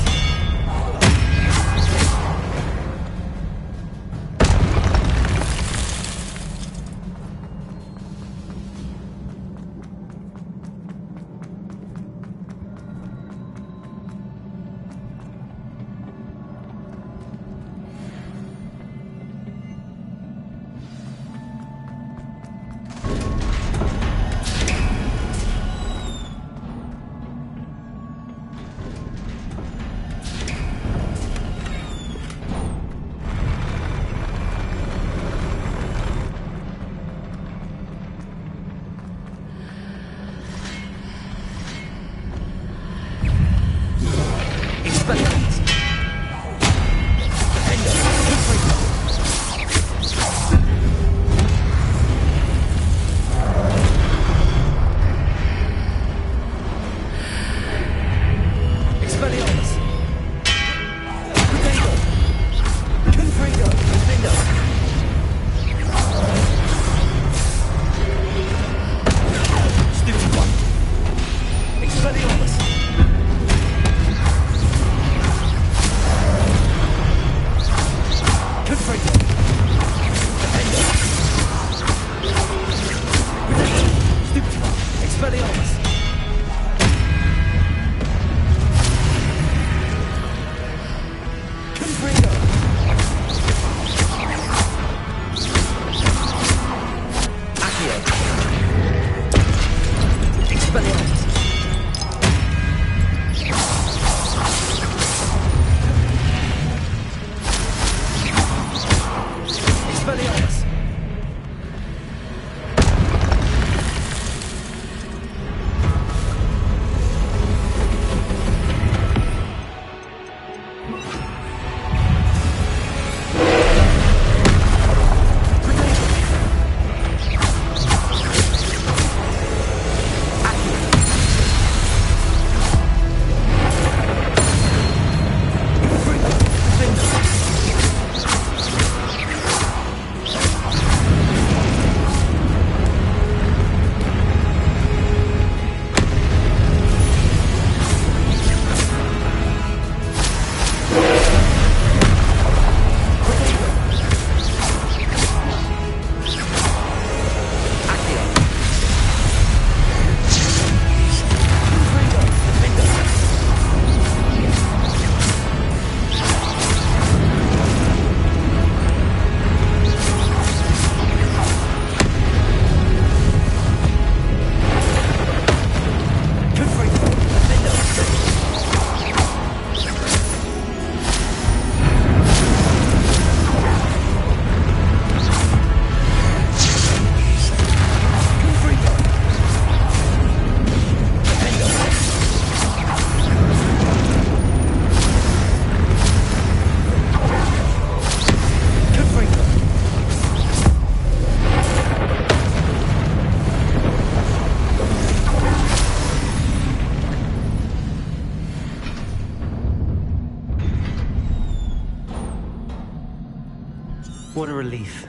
What a relief.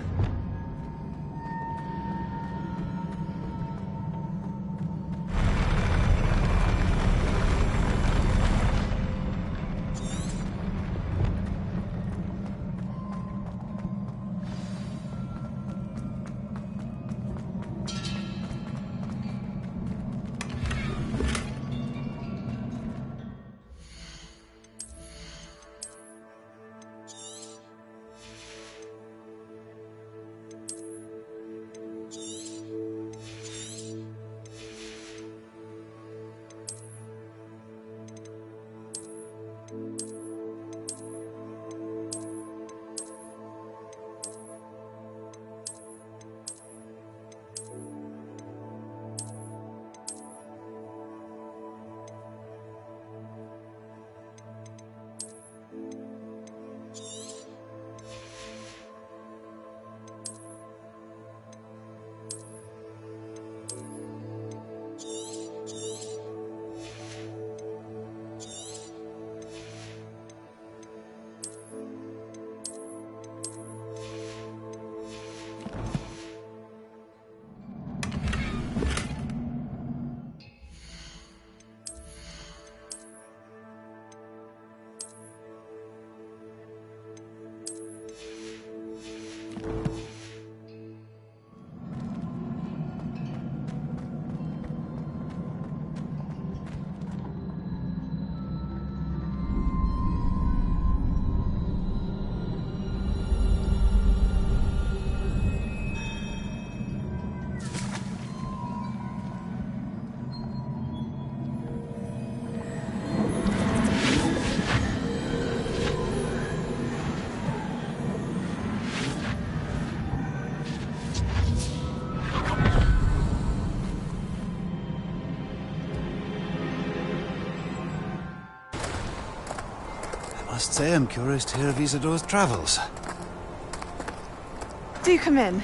I must say I'm curious to hear of Isidore's travels. Do come in.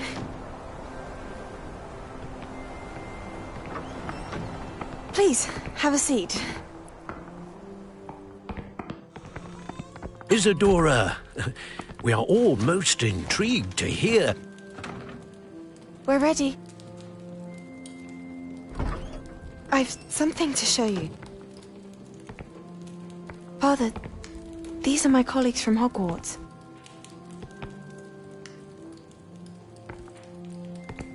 Please, have a seat. Isadora, we are all most intrigued to hear. We're ready. I've something to show you. Father, these are my colleagues from Hogwarts.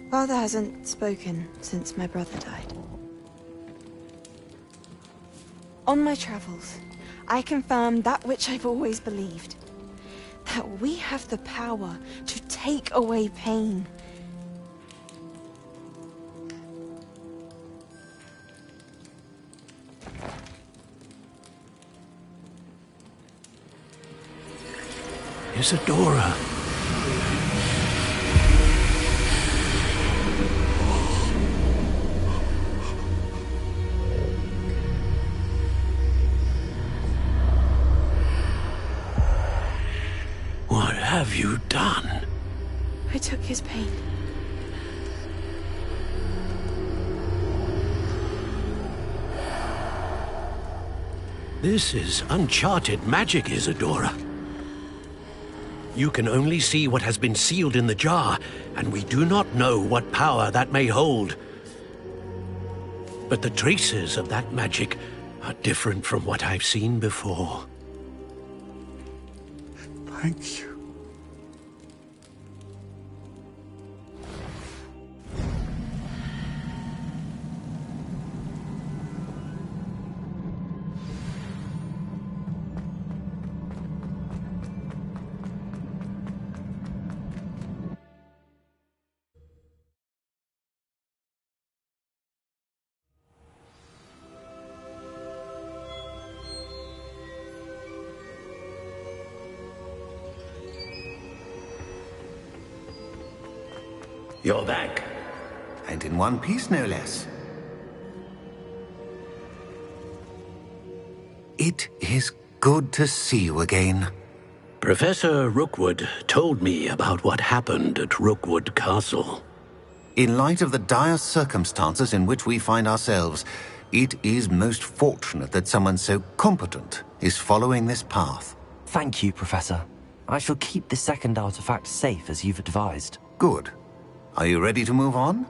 Father hasn't spoken since my brother died. On my travels, I confirmed that which I've always believed. That we have the power to take away pain. Isadora. What have you done? I took his pain. This is uncharted magic, Isadora. You can only see what has been sealed in the jar, and we do not know what power that may hold. But the traces of that magic are different from what I've seen before. Thank you. You're back. And in one piece, no less. It is good to see you again. Professor Rookwood told me about what happened at Rookwood Castle. In light of the dire circumstances in which we find ourselves, it is most fortunate that someone so competent is following this path. Thank you, Professor. I shall keep the second artifact safe as you've advised. Good. Are you ready to move on?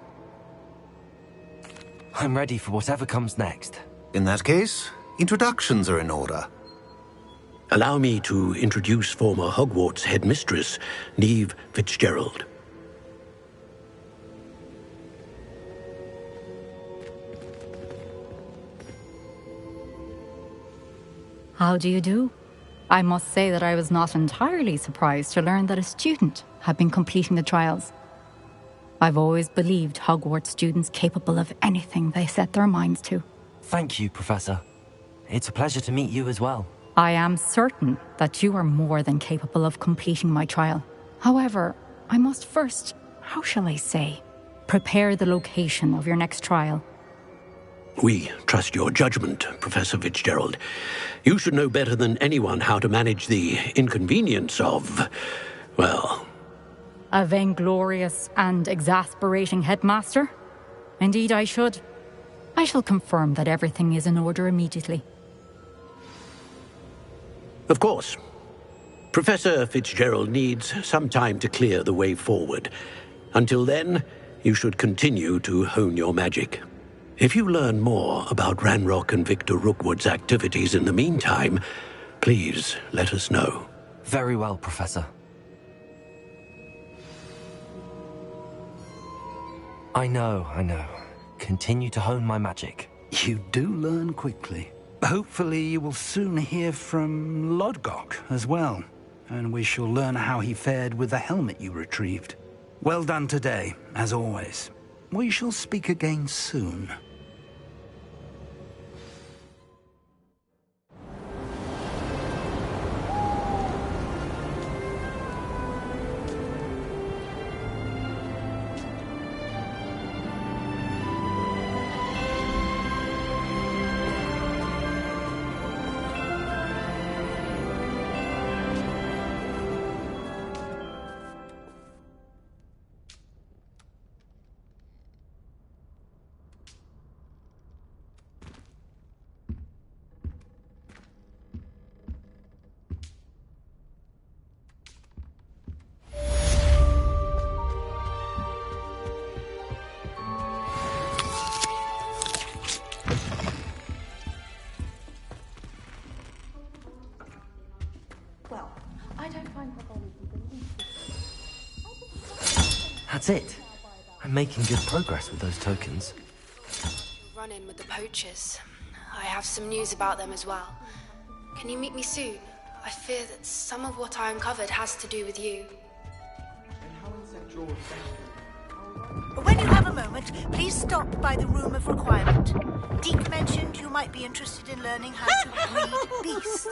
I'm ready for whatever comes next. In that case, introductions are in order. Allow me to introduce former Hogwarts headmistress, Neve Fitzgerald. How do you do? I must say that I was not entirely surprised to learn that a student had been completing the trials. I've always believed Hogwarts students capable of anything they set their minds to. Thank you, Professor. It's a pleasure to meet you as well. I am certain that you are more than capable of completing my trial. However, I must first, how shall I say, prepare the location of your next trial. We trust your judgment, Professor Fitzgerald. You should know better than anyone how to manage the inconvenience of, well... A vainglorious and exasperating headmaster? Indeed I should. I shall confirm that everything is in order immediately. Of course. Professor Fitzgerald needs some time to clear the way forward. Until then, you should continue to hone your magic. If you learn more about Ranrock and Victor Rookwood's activities in the meantime, please let us know. Very well, Professor. I know. Continue to hone my magic. You do learn quickly. Hopefully you will soon hear from Lodgok as well, and we shall learn how he fared with the helmet you retrieved. Well done today, as always. We shall speak again soon. That's it. I'm making good progress with those tokens. Run in with the poachers. I have some news about them as well. Can you meet me soon? I fear that some of what I uncovered has to do with you. When you have a moment, please stop by the Room of Requirement. Deke mentioned you might be interested in learning how to breed beasts.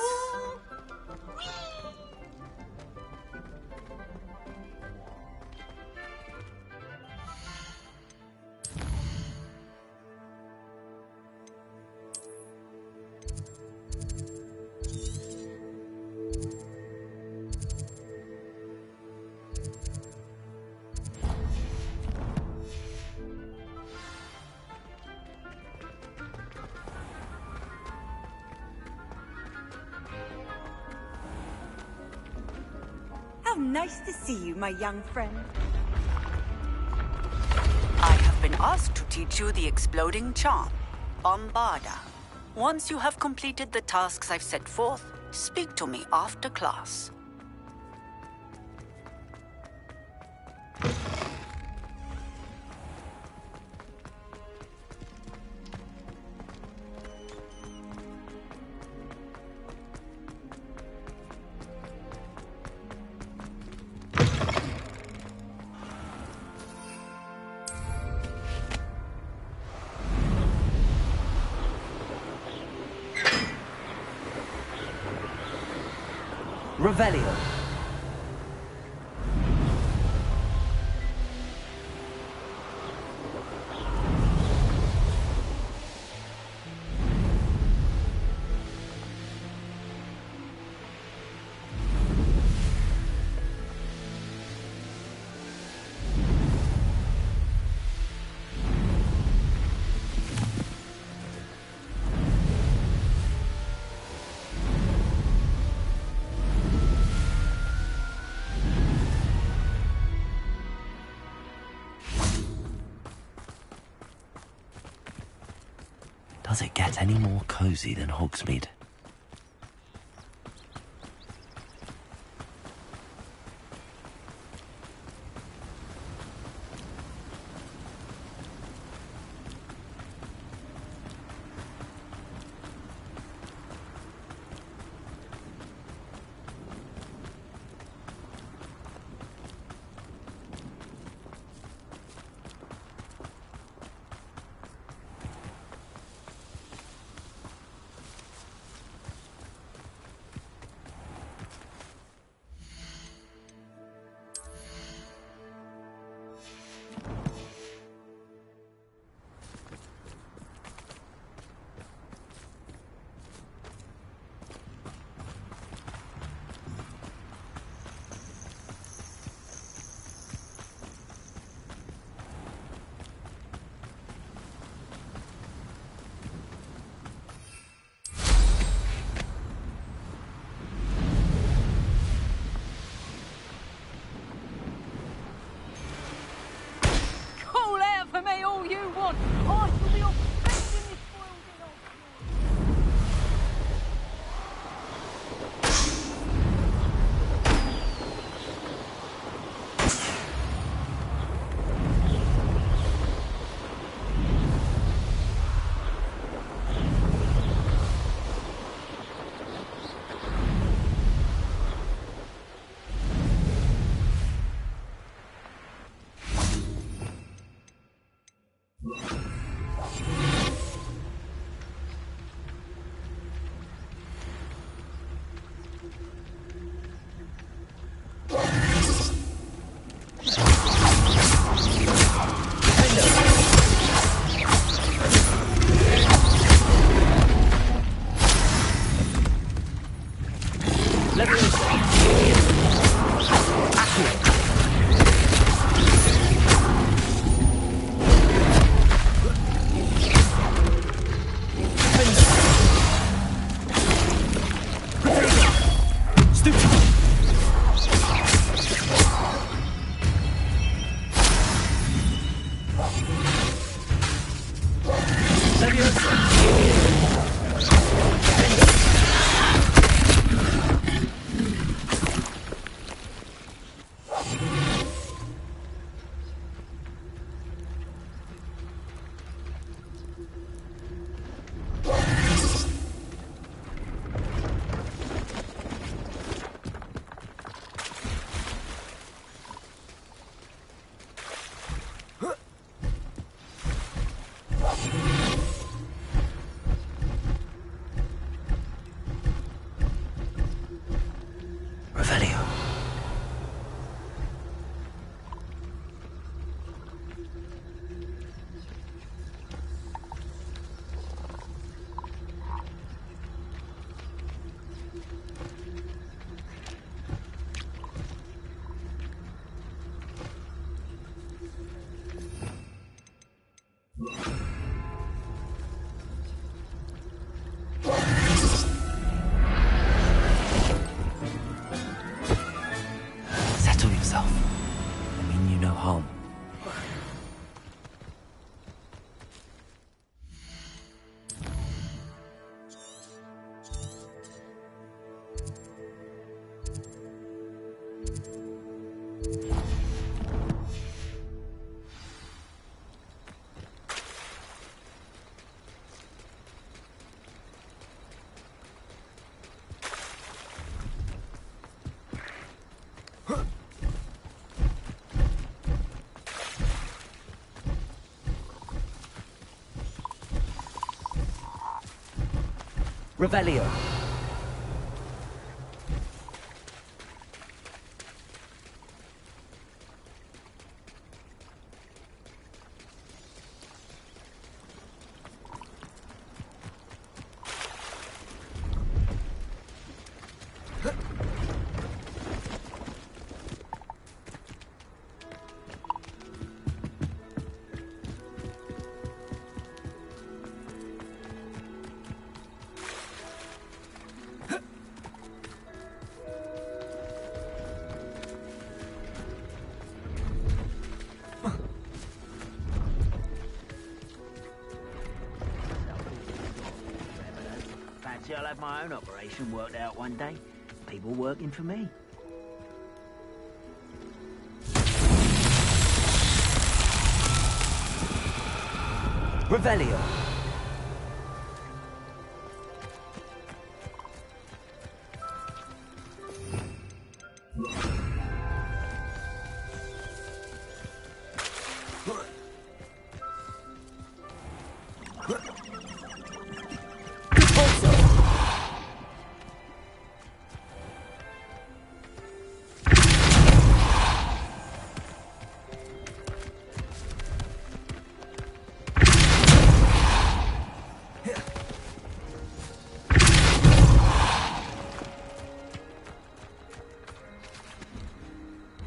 How nice to see you, my young friend. I have been asked to teach you the exploding charm, Bombarda. Once you have completed the tasks I've set forth, speak to me after class. Revelio. Does it get any more cozy than Hogsmeade? Revelio. I'll have my own operation worked out one day. People working for me. Revelio.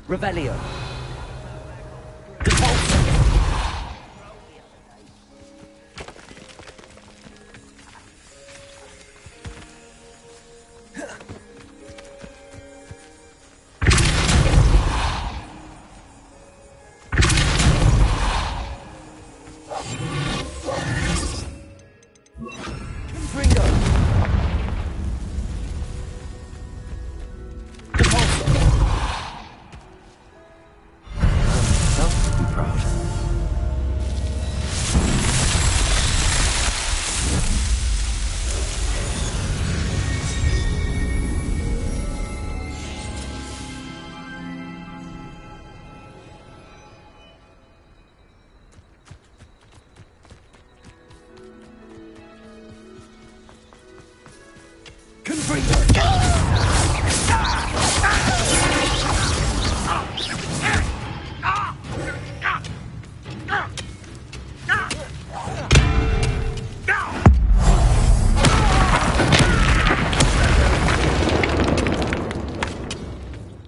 Revelio.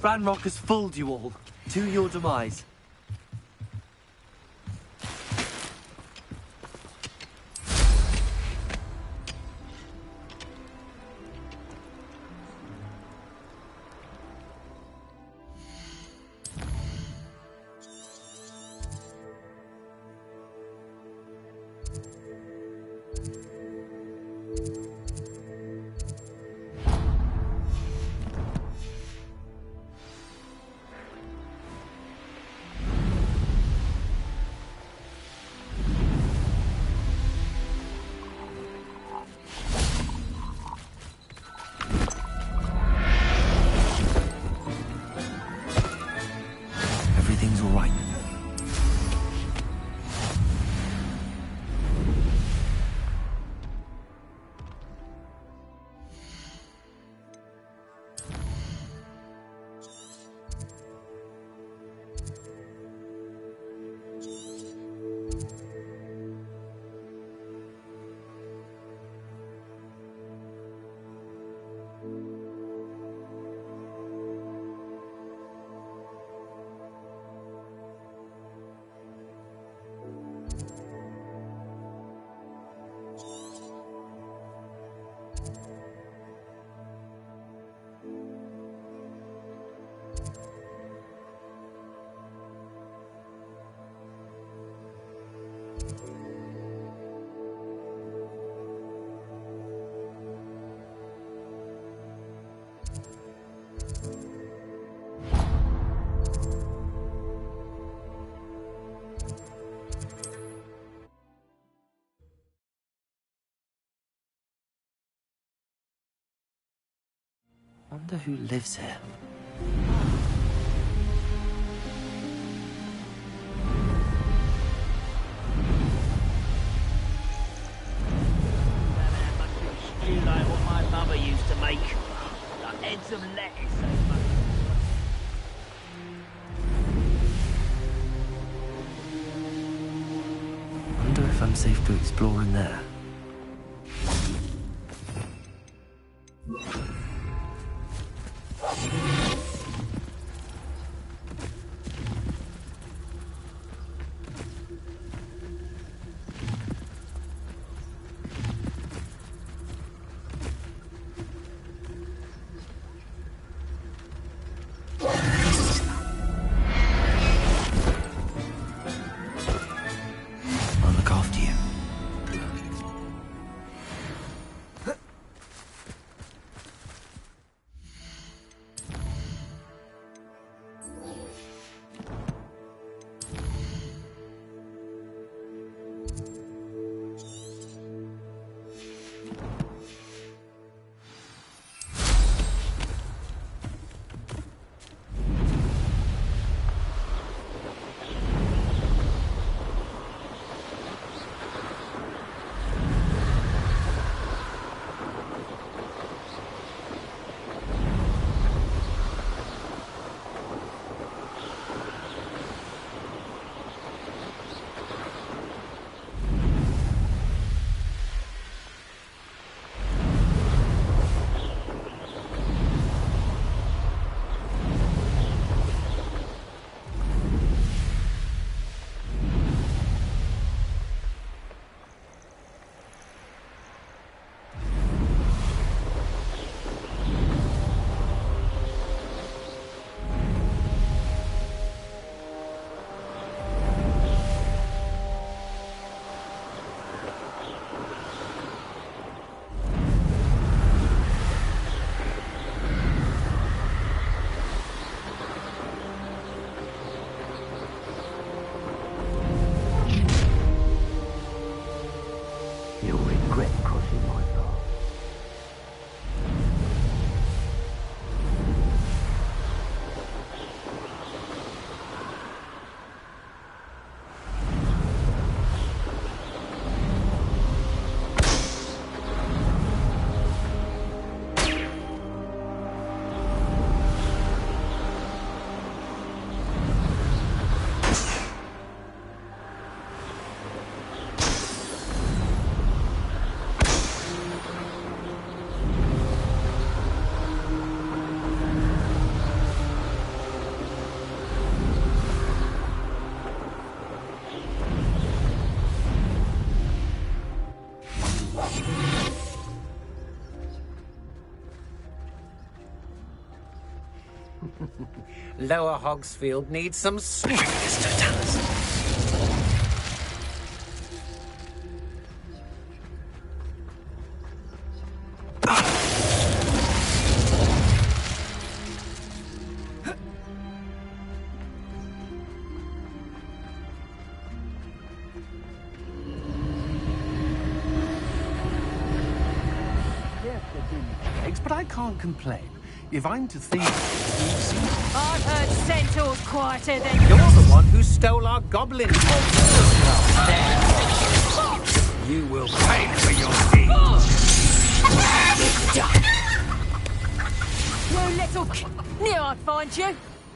Ranrock has fooled you all, to your demise. Wonder who lives here. Stew like what my mother used to make. Like heads of lettuce. Wonder if I'm safe to explore in there. Lower Hogsfield needs some sweetness to tell us. But I can't complain. If I'm to think... I've heard centaurs quieter than You're the one who stole our goblin You will pay for your deeds. You little... Knew I'd find you.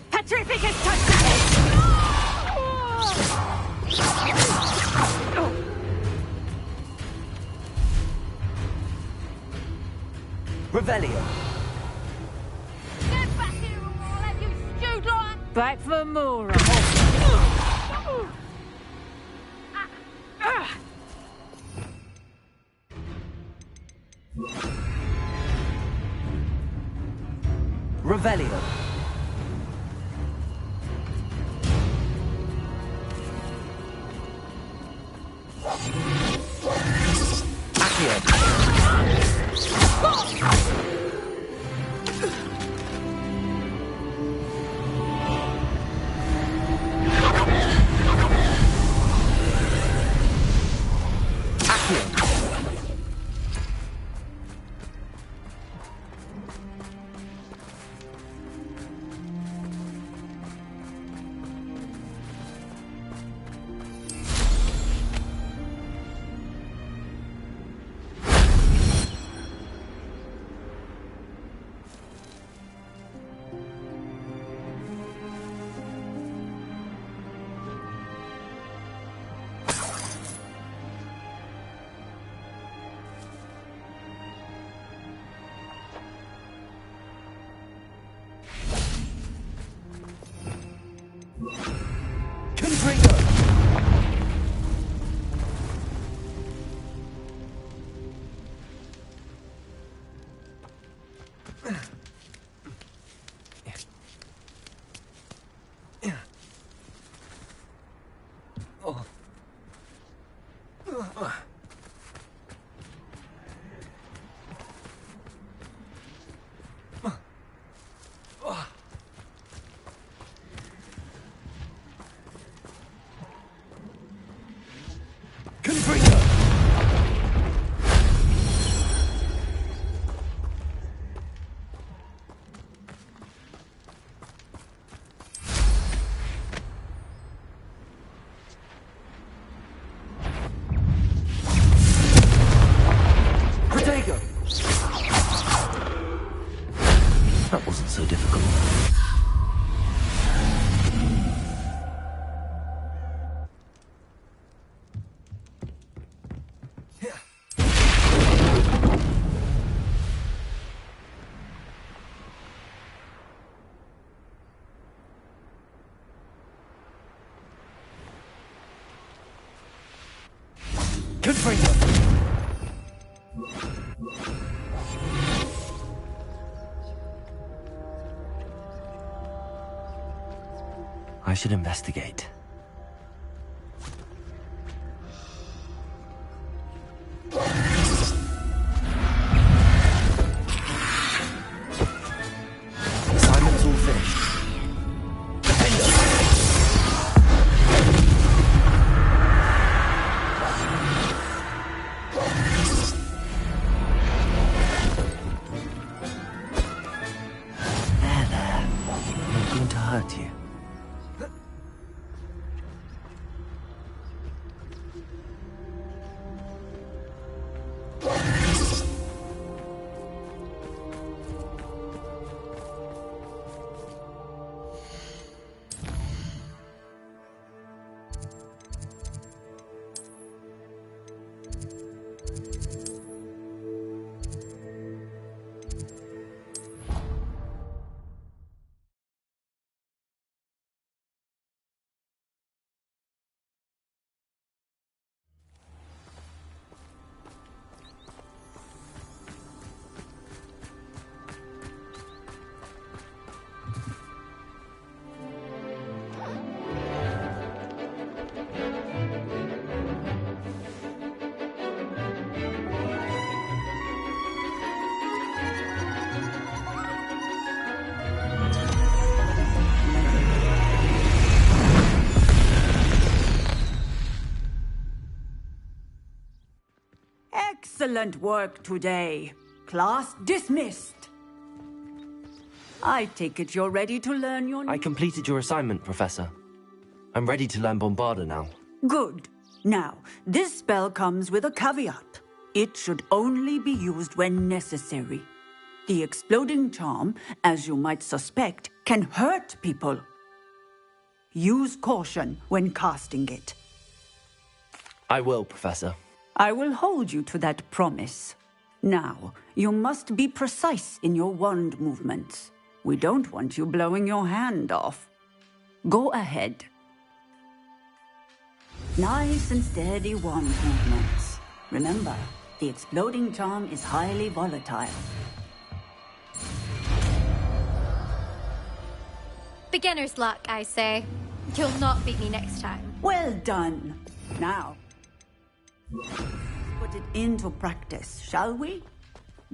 Petrific has touched it. Revelio. Get back here, or I'll have you stewed like... Back for more. Revelio. That wasn't so difficult. I should investigate. Assignment's all finished. There, there. I'm not going to hurt you. Excellent work today. Class dismissed. I take it you're ready to learn your... I completed your assignment, Professor. I'm ready to learn Bombarda now. Good. Now, this spell comes with a caveat. It should only be used when necessary. The exploding charm, as you might suspect, can hurt people. Use caution when casting it. I will, Professor. I will hold you to that promise. Now, you must be precise in your wand movements. We don't want you blowing your hand off. Go ahead. Nice and steady wand movements. Remember, the exploding charm is highly volatile. Beginner's luck, I say. You'll not beat me next time. Well done. Now, put it into practice, shall we?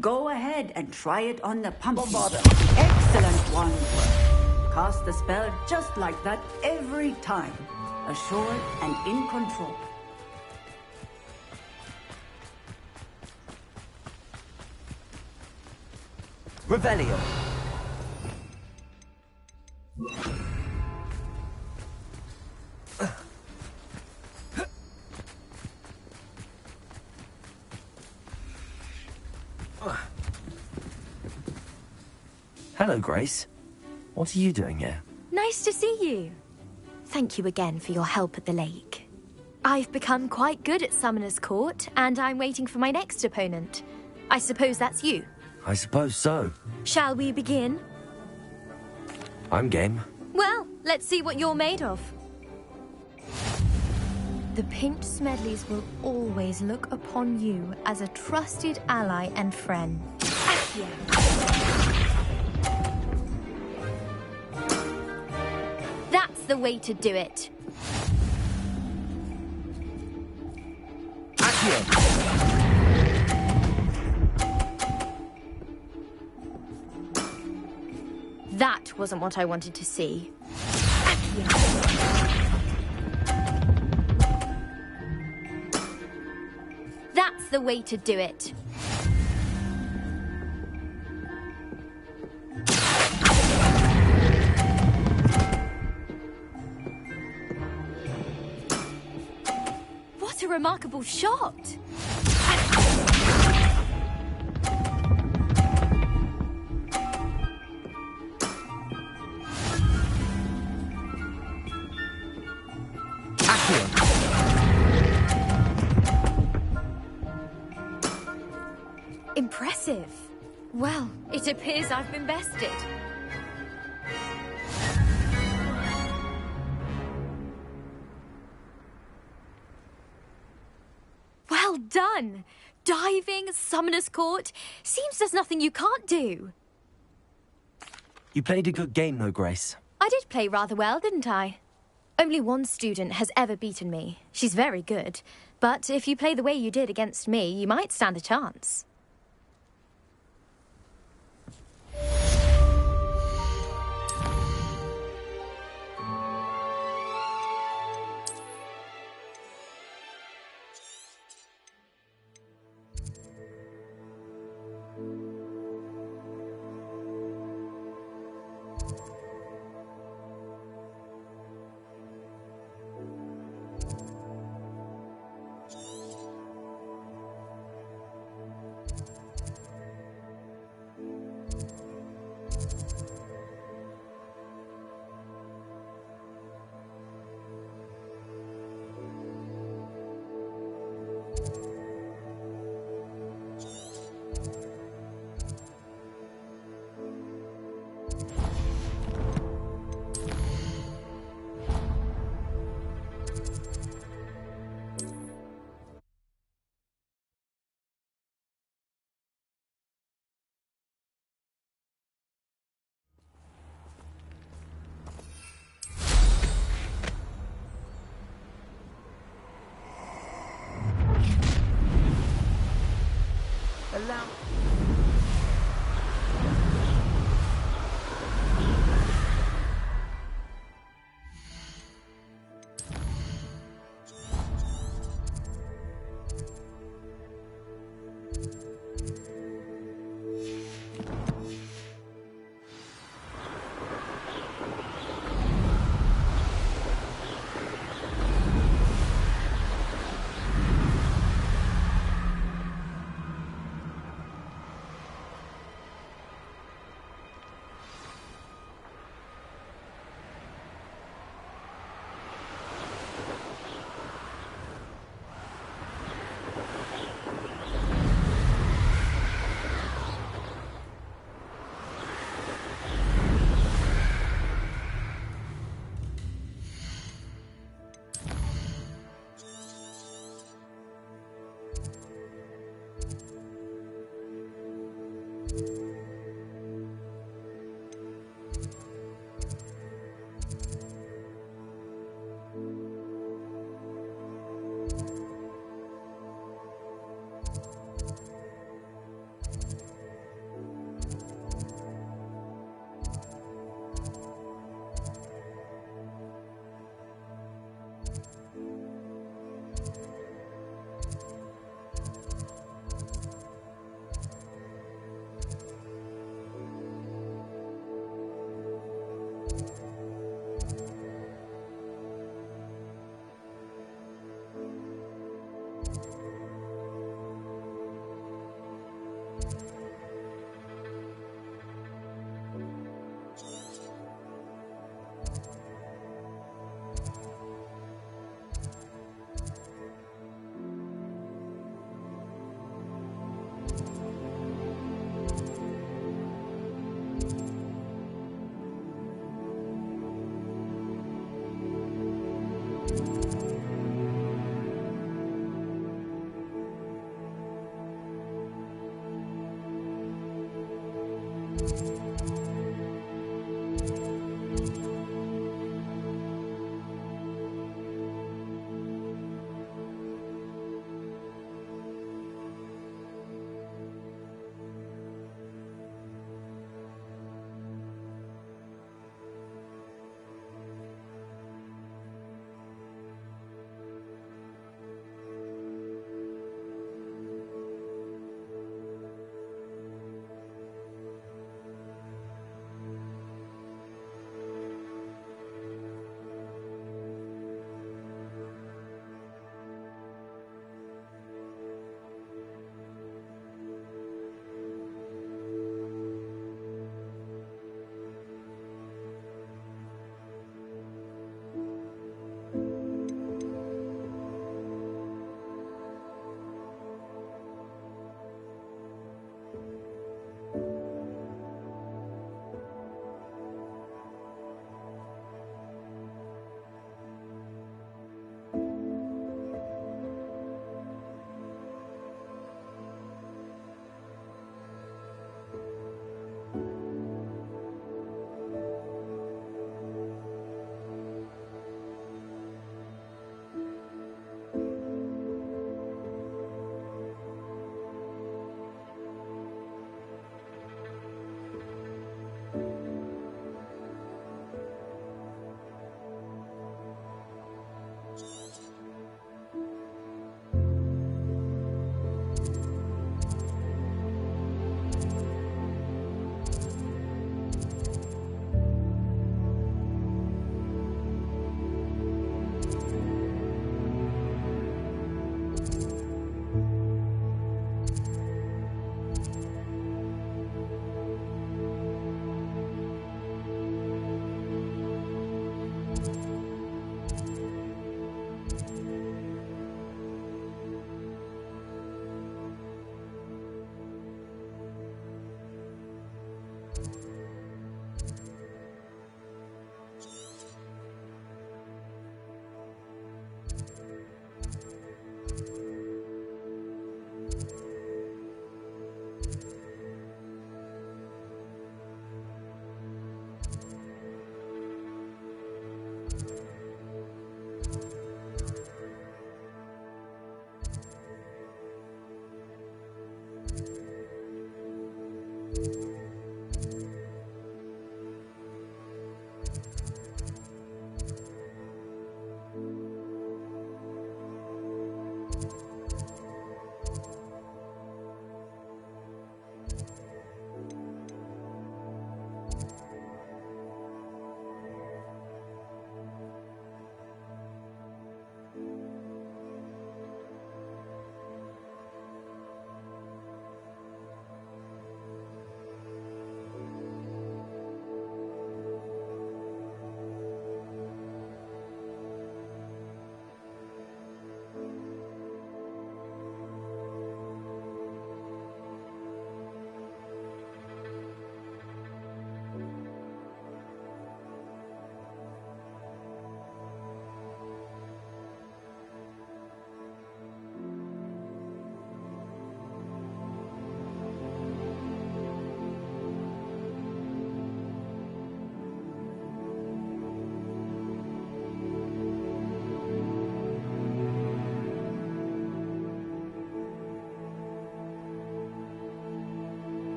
Go ahead and try it on the pump. Excellent wand work. Cast the spell just like that every time. Assured and in control. Revelio. Hello, Grace. What are you doing here? Nice to see you. Thank you again for your help at the lake. I've become quite good at Summoner's Court, and I'm waiting for my next opponent. I suppose that's you. I suppose so. Shall we begin? I'm game. Well, let's see what you're made of. The Pinked Smedleys will always look upon you as a trusted ally and friend. Accio. That's the way to do it. That wasn't what I wanted to see. That's the way to do it. What a remarkable shot! Impressive. Well, it appears I've been bested. Well done! Diving, Summoner's Court. Seems there's nothing you can't do. You played a good game, though, Grace. I did play rather well, didn't I? Only one student has ever beaten me. She's very good. But if you play the way you did against me, you might stand a chance.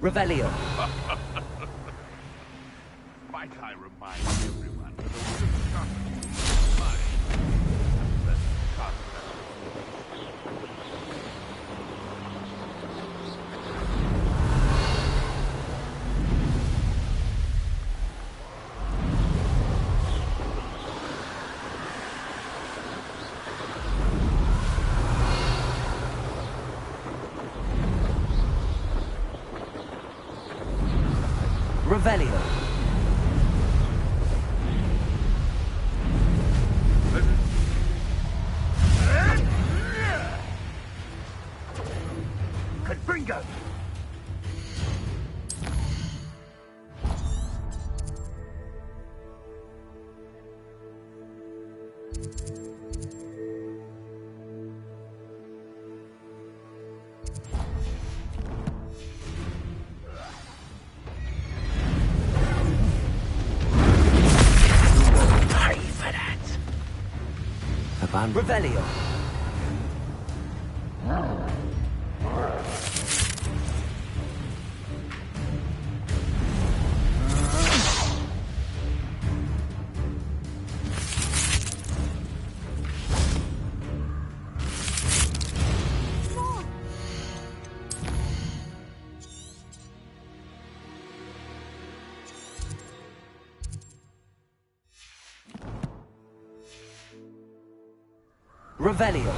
Revelio. Might I remind everyone that a Wisconsin mind Revelio. Confringo! Pay for that. Revelio. Revelio.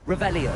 Revelio.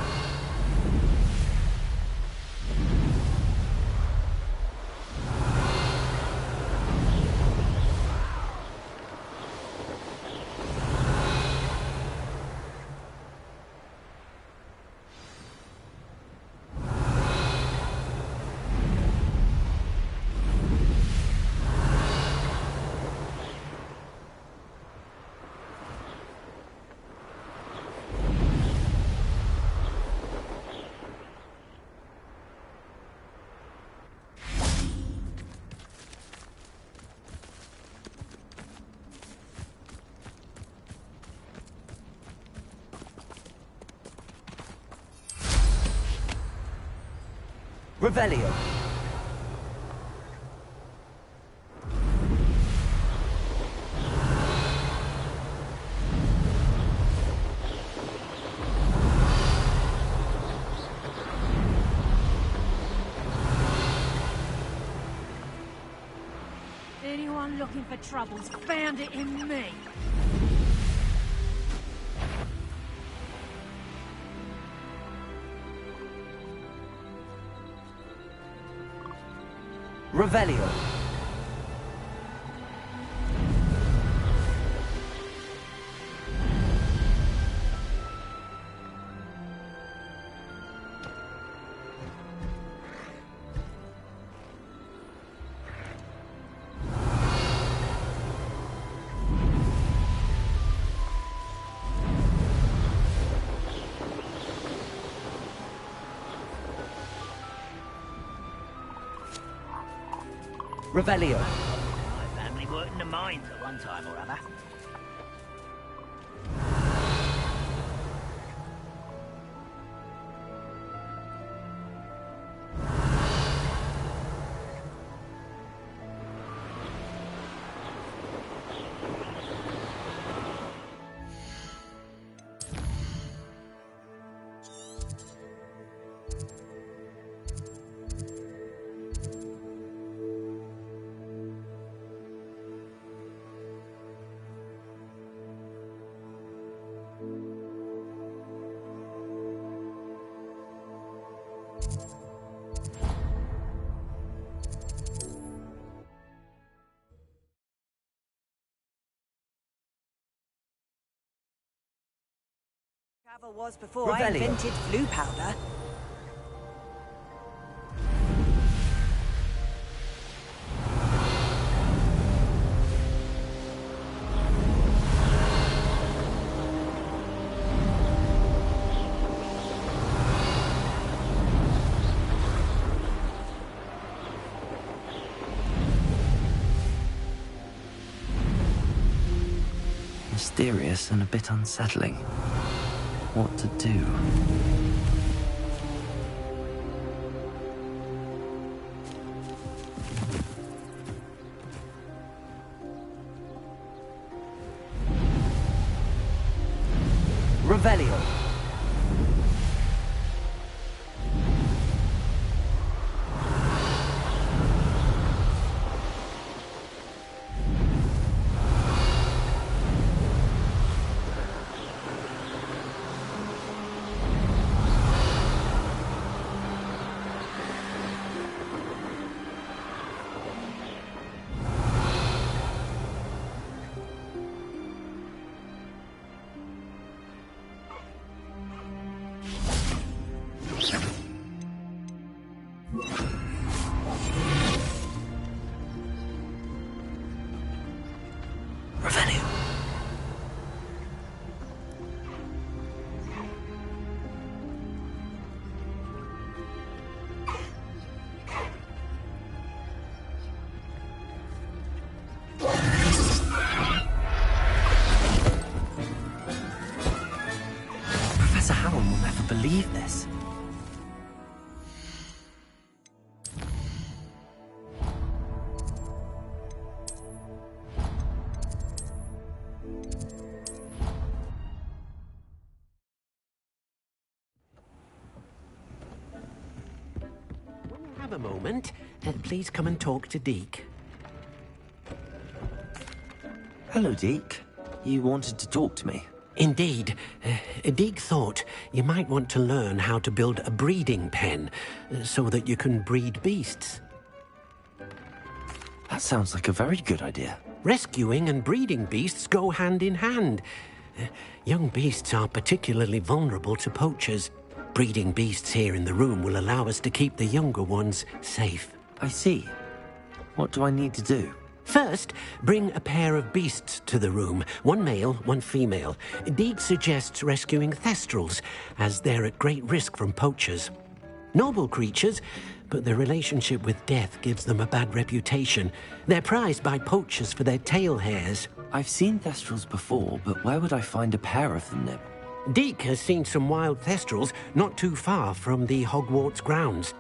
Revelio. Anyone looking for troubles found it in me. Revelio. Revelio. My family worked in the mines at one time or other. Travel was before I Revelio. invented flu powder. Mysterious and a bit unsettling. What to do? Revelio. Professor Howell will never believe this. Have a moment. Please come and talk to Deke. Hello, Deke. You wanted to talk to me? Indeed. Deke thought you might want to learn how to build a breeding pen so that you can breed beasts. That sounds like a very good idea. Rescuing and breeding beasts go hand in hand. Young beasts are particularly vulnerable to poachers. Breeding beasts here in the room will allow us to keep the younger ones safe. I see. What do I need to do? First, bring a pair of beasts to the room. One male, one female. Deke suggests rescuing thestrals, as they're at great risk from poachers. Noble creatures, but their relationship with death gives them a bad reputation. They're prized by poachers for their tail hairs. I've seen thestrals before, but where would I find a pair of them, Nib? Deke has seen some wild thestrals not too far from the Hogwarts grounds.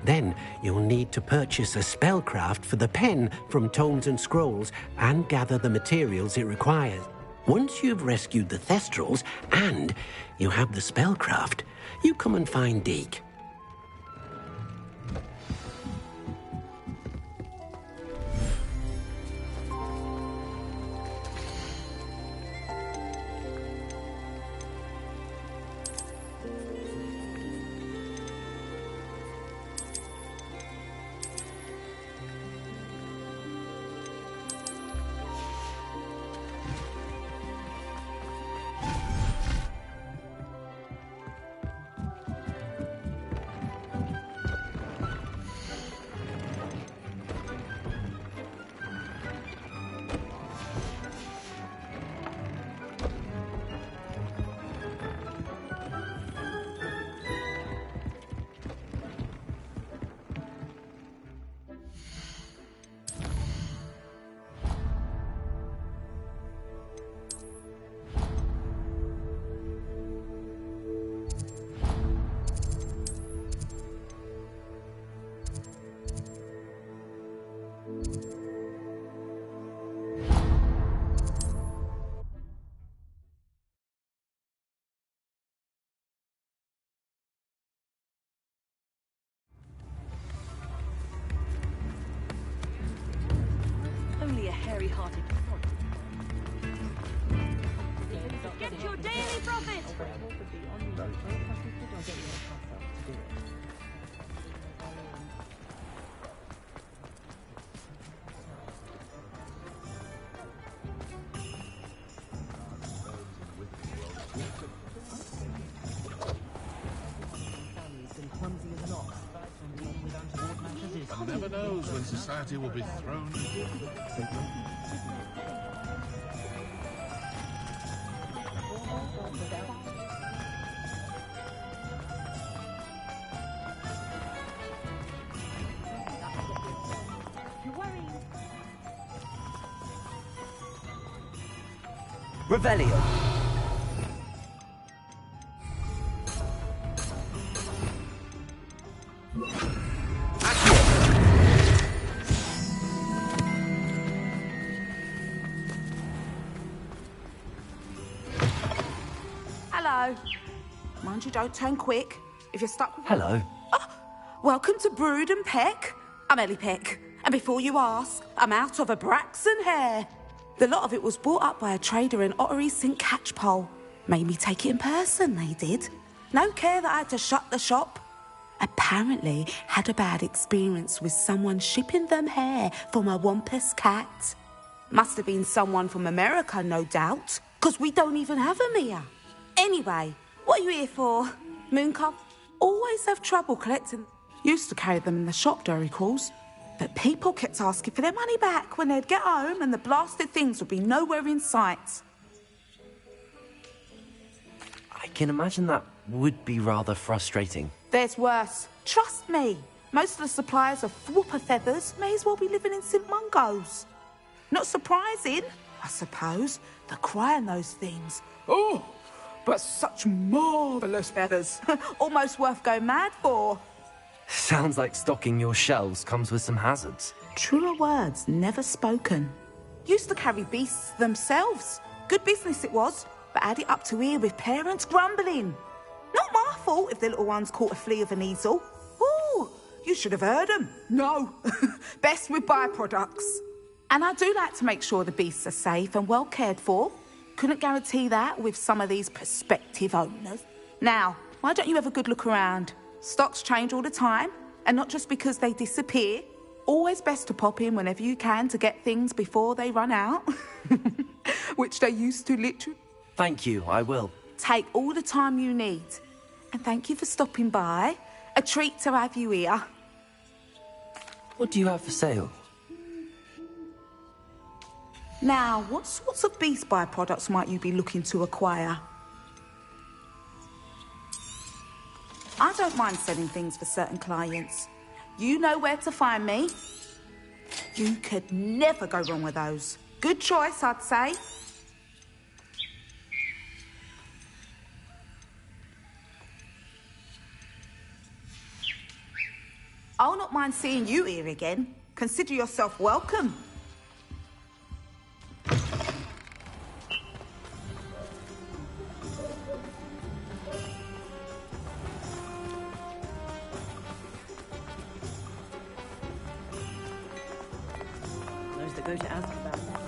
Then you'll need to purchase a spellcraft for the pen from Tomes and Scrolls and gather the materials it requires. Once you've rescued the thestrals and you have the spellcraft, you come and find Deke. Only a hairy-hearted fool. Get your daily profit! knows when society will be thrown? Revelio. Hello. Mind you don't turn quick. If you're stuck with... Hello. Welcome to Brood and Peck. I'm Ellie Peck. And before you ask, I'm out of a Braxton hair. The lot of it was bought up by a trader in Ottery St. Catchpole. Made me take it in person, they did. No care that I had to shut the shop. Apparently had a bad experience with someone shipping them hair from a Wampus cat. Must have been someone from America, no doubt, because we don't even have them here. Anyway, what are you here for? Mooncalf? Always have trouble collecting. Used to carry them in the shop, Dory calls. But people kept asking for their money back when they'd get home and the blasted things would be nowhere in sight. I can imagine that would be rather frustrating. There's worse. Trust me. Most of the suppliers of whooper feathers may as well be living in St. Mungo's. Not surprising, I suppose, the cry on those things. Oh, but such marvellous feathers. Almost worth going mad for. Sounds like stocking your shelves comes with some hazards. Truer words never spoken. Used to carry beasts themselves. Good business it was, but had it up to here with parents grumbling. Not my fault if the little ones caught a flea of an easel. Ooh, you should have heard them. No, best with byproducts. And I do like to make sure the beasts are safe and well cared for. Couldn't guarantee that with some of these prospective owners. Now, why don't you have a good look around? Stocks change all the time, and not just because they disappear. Always best to pop in whenever you can to get things before they run out. Which they used to literally. Thank you, I will. Take all the time you need. And thank you for stopping by. A treat to have you here. What do you have for sale? Now, what sorts of beast byproducts might you be looking to acquire? I don't mind selling things for certain clients. You know where to find me. You could never go wrong with those. Good choice, I'd say. I'll not mind seeing you here again. Consider yourself welcome. Those that go to ask about that.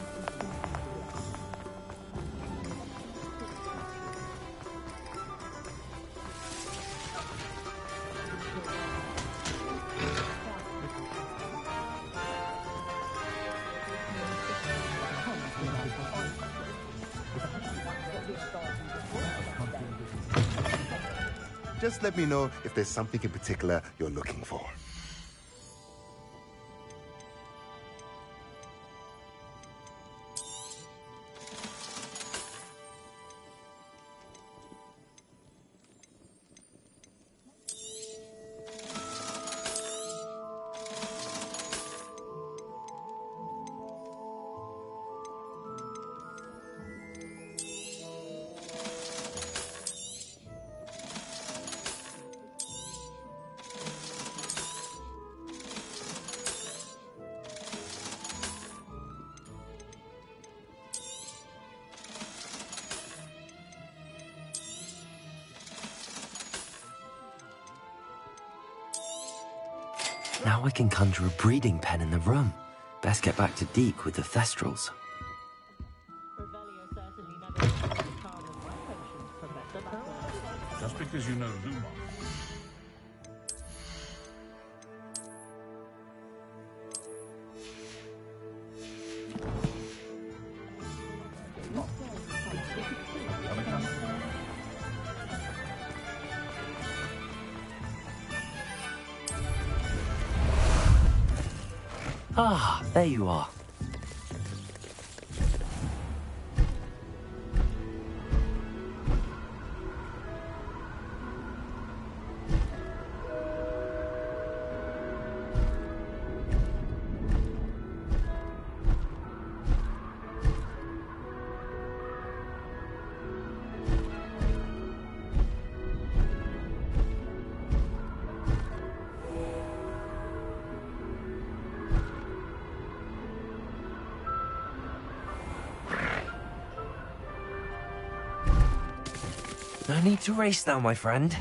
Just let me know if there's something in particular you're looking for. Now I can conjure a breeding pen in the room. Best get back to Deke with the Thestrals. Just because you know Lumos. Ah, there you are. No need to race now, my friend.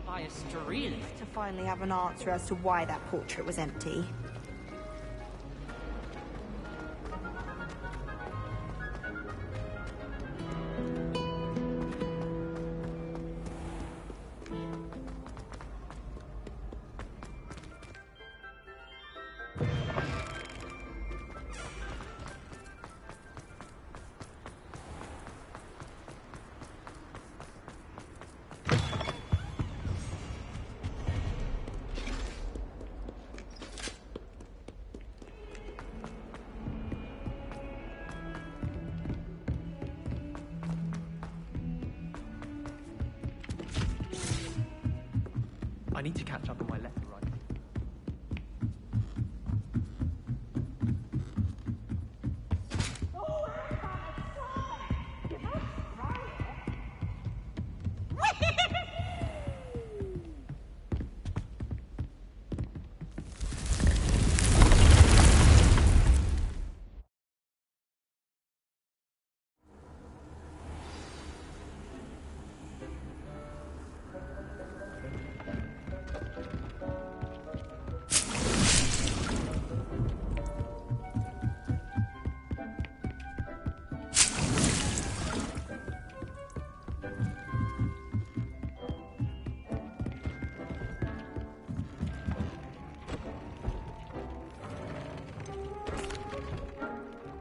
By a street to finally have an answer as to why that portrait was empty. I need to catch up on my left and right.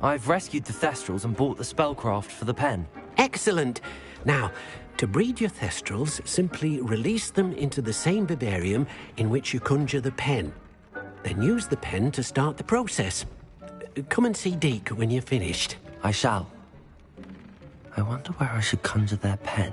I've rescued the Thestrals and bought the spellcraft for the pen. Excellent. Now, to breed your Thestrals, simply release them into the same vivarium in which you conjure the pen. Then use the pen to start the process. Come and see Deke when you're finished. I shall. I wonder where I should conjure their pen.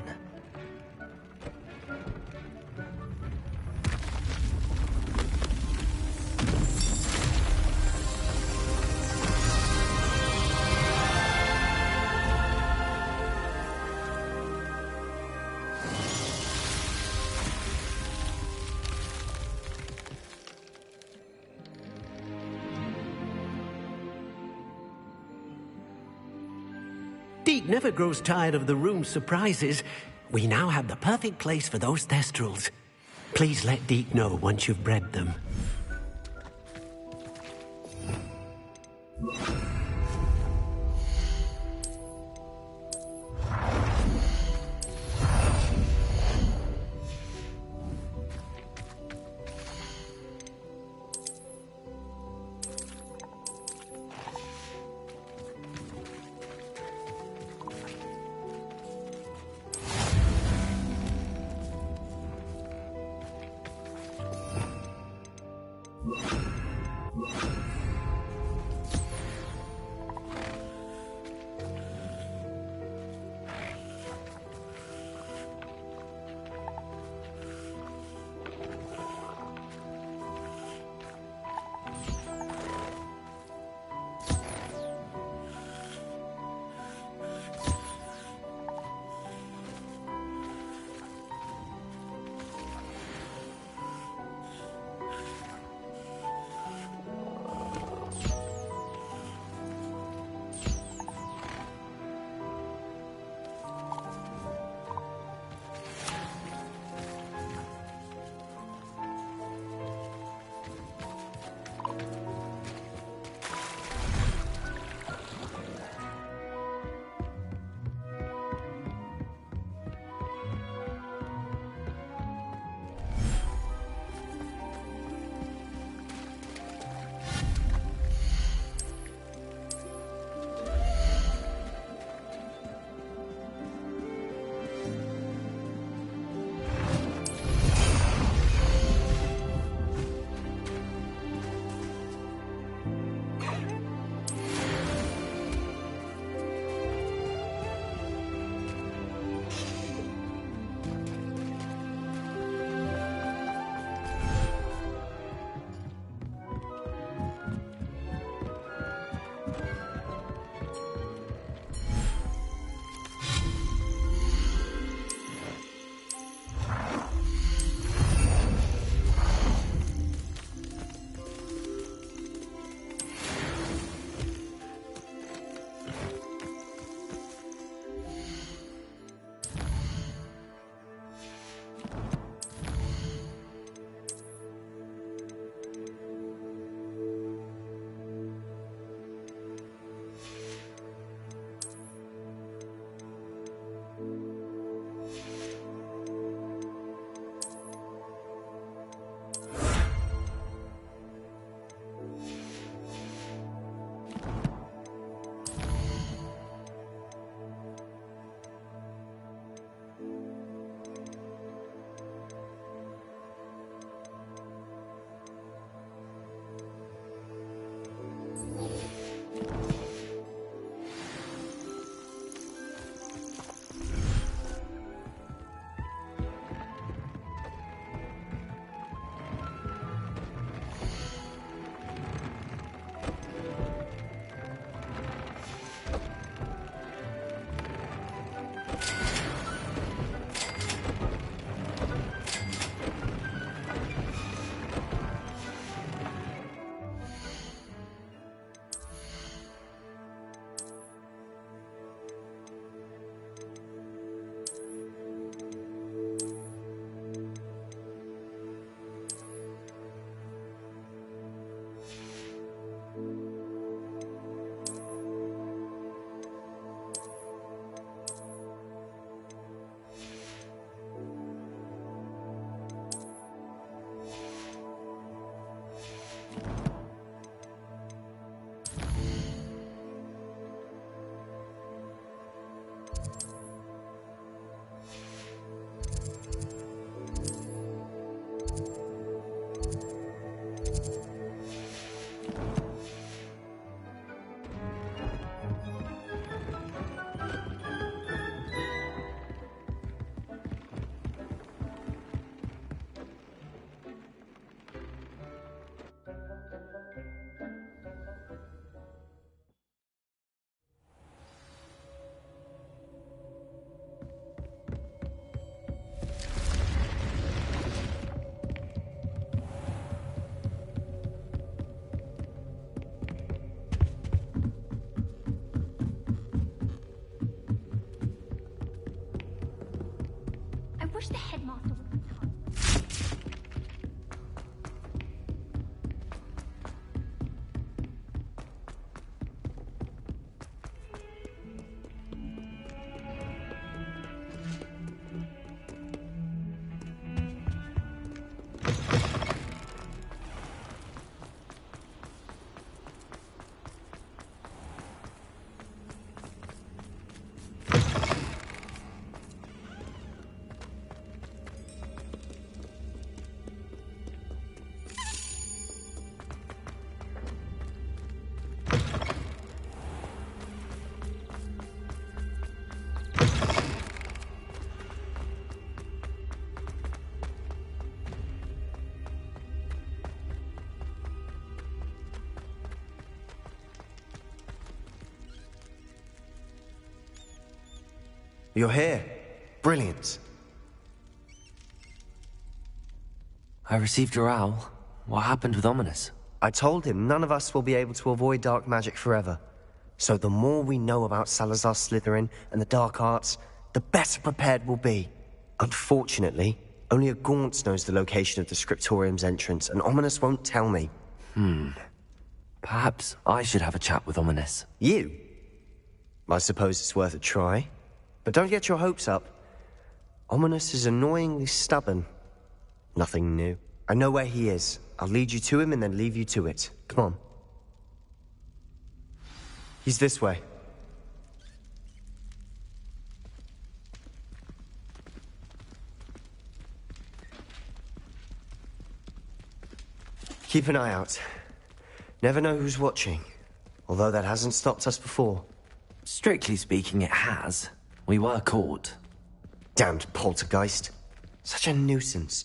Deke never grows tired of the room's surprises. We now have the perfect place for those Thestrals. Please let Deke know once you've bred them. wish the headmaster would retire. You're here. Brilliant. I received your owl. What happened with Ominous? I told him none of us will be able to avoid dark magic forever. So the more we know about Salazar Slytherin and the dark arts, the better prepared we'll be. Unfortunately, only a Gaunt knows the location of the Scriptorium's entrance, and Ominous won't tell me. Perhaps I should have a chat with Ominous. You? I suppose it's worth a try. But don't get your hopes up. Ominous is annoyingly stubborn. Nothing new. I know where he is. I'll lead you to him and then leave you to it. Come on. He's this way. Keep an eye out. Never know who's watching. Although that hasn't stopped us before. Strictly speaking, it has. We were caught. Damned poltergeist. Such a nuisance.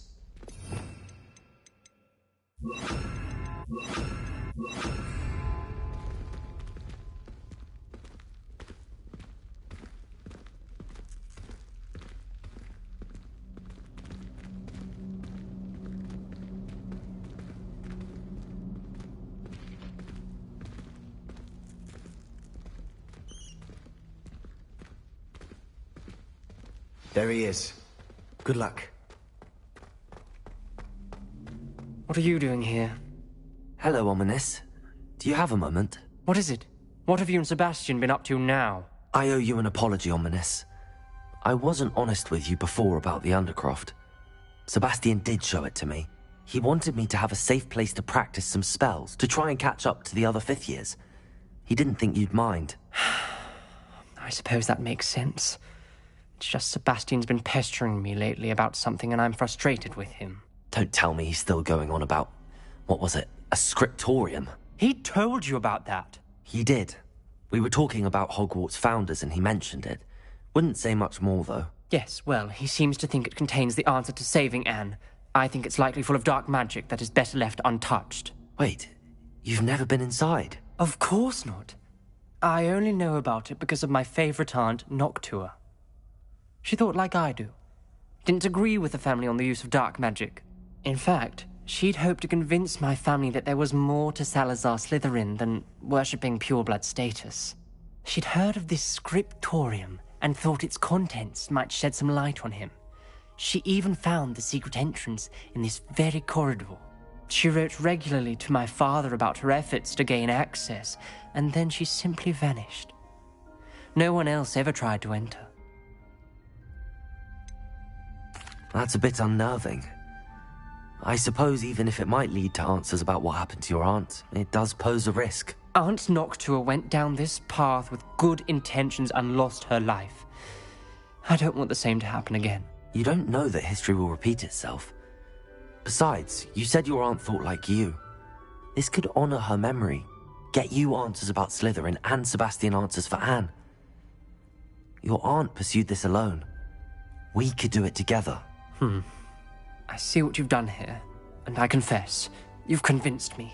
There he is. Good luck. What are you doing here? Hello, Ominous. Do you have a moment? What is it? What have you and Sebastian been up to now? I owe you an apology, Ominous. I wasn't honest with you before about the Undercroft. Sebastian did show it to me. He wanted me to have a safe place to practice some spells, to try and catch up to the other fifth years. He didn't think you'd mind. I suppose that makes sense. It's just Sebastian's been pestering me lately about something and I'm frustrated with him. Don't tell me he's still going on about, what was it, a scriptorium? He told you about that. He did. We were talking about Hogwarts founders and he mentioned it. Wouldn't say much more, though. Yes, well, he seems to think it contains the answer to saving Anne. I think it's likely full of dark magic that is better left untouched. Wait, you've never been inside? Of course not. I only know about it because of my favourite aunt, Noctua. She thought like I do. Didn't agree with the family on the use of dark magic. In fact, she'd hoped to convince my family that there was more to Salazar Slytherin than worshipping pureblood status. She'd heard of this scriptorium and thought its contents might shed some light on him. She even found the secret entrance in this very corridor. She wrote regularly to my father about her efforts to gain access, and then she simply vanished. No one else ever tried to enter. That's a bit unnerving. I suppose even if it might lead to answers about what happened to your aunt, it does pose a risk. Aunt Noctua went down this path with good intentions and lost her life. I don't want the same to happen again. You don't know that history will repeat itself. Besides, you said your aunt thought like you. This could honor her memory, get you answers about Slytherin and Sebastian answers for Anne. Your aunt pursued this alone. We could do it together. I see what you've done here, and I confess, you've convinced me.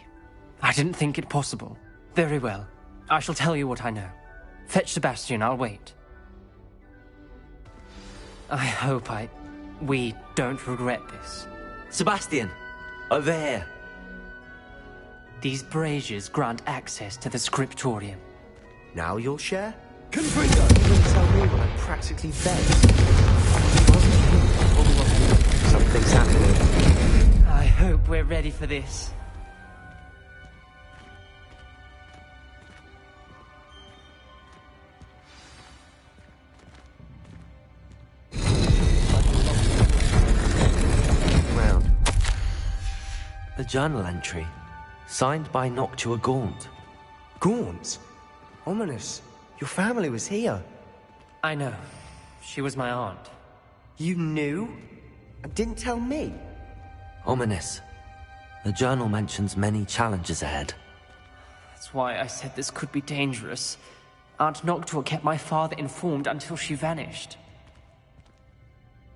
I didn't think it possible. Very well. I shall tell you what I know. Fetch Sebastian, I'll wait. I hope we don't regret this. Sebastian! Over here! These braziers grant access to the scriptorium. Now you'll share? Confringo! You didn't tell me when I practically begged. Something's happening. I hope we're ready for this. Round. A journal entry, signed by Noctua Gaunt. Gaunt? Ominous. Your family was here. I know. She was my aunt. You knew? And didn't tell me? Ominous. The journal mentions many challenges ahead. That's why I said this could be dangerous. Aunt Noctua kept my father informed until she vanished.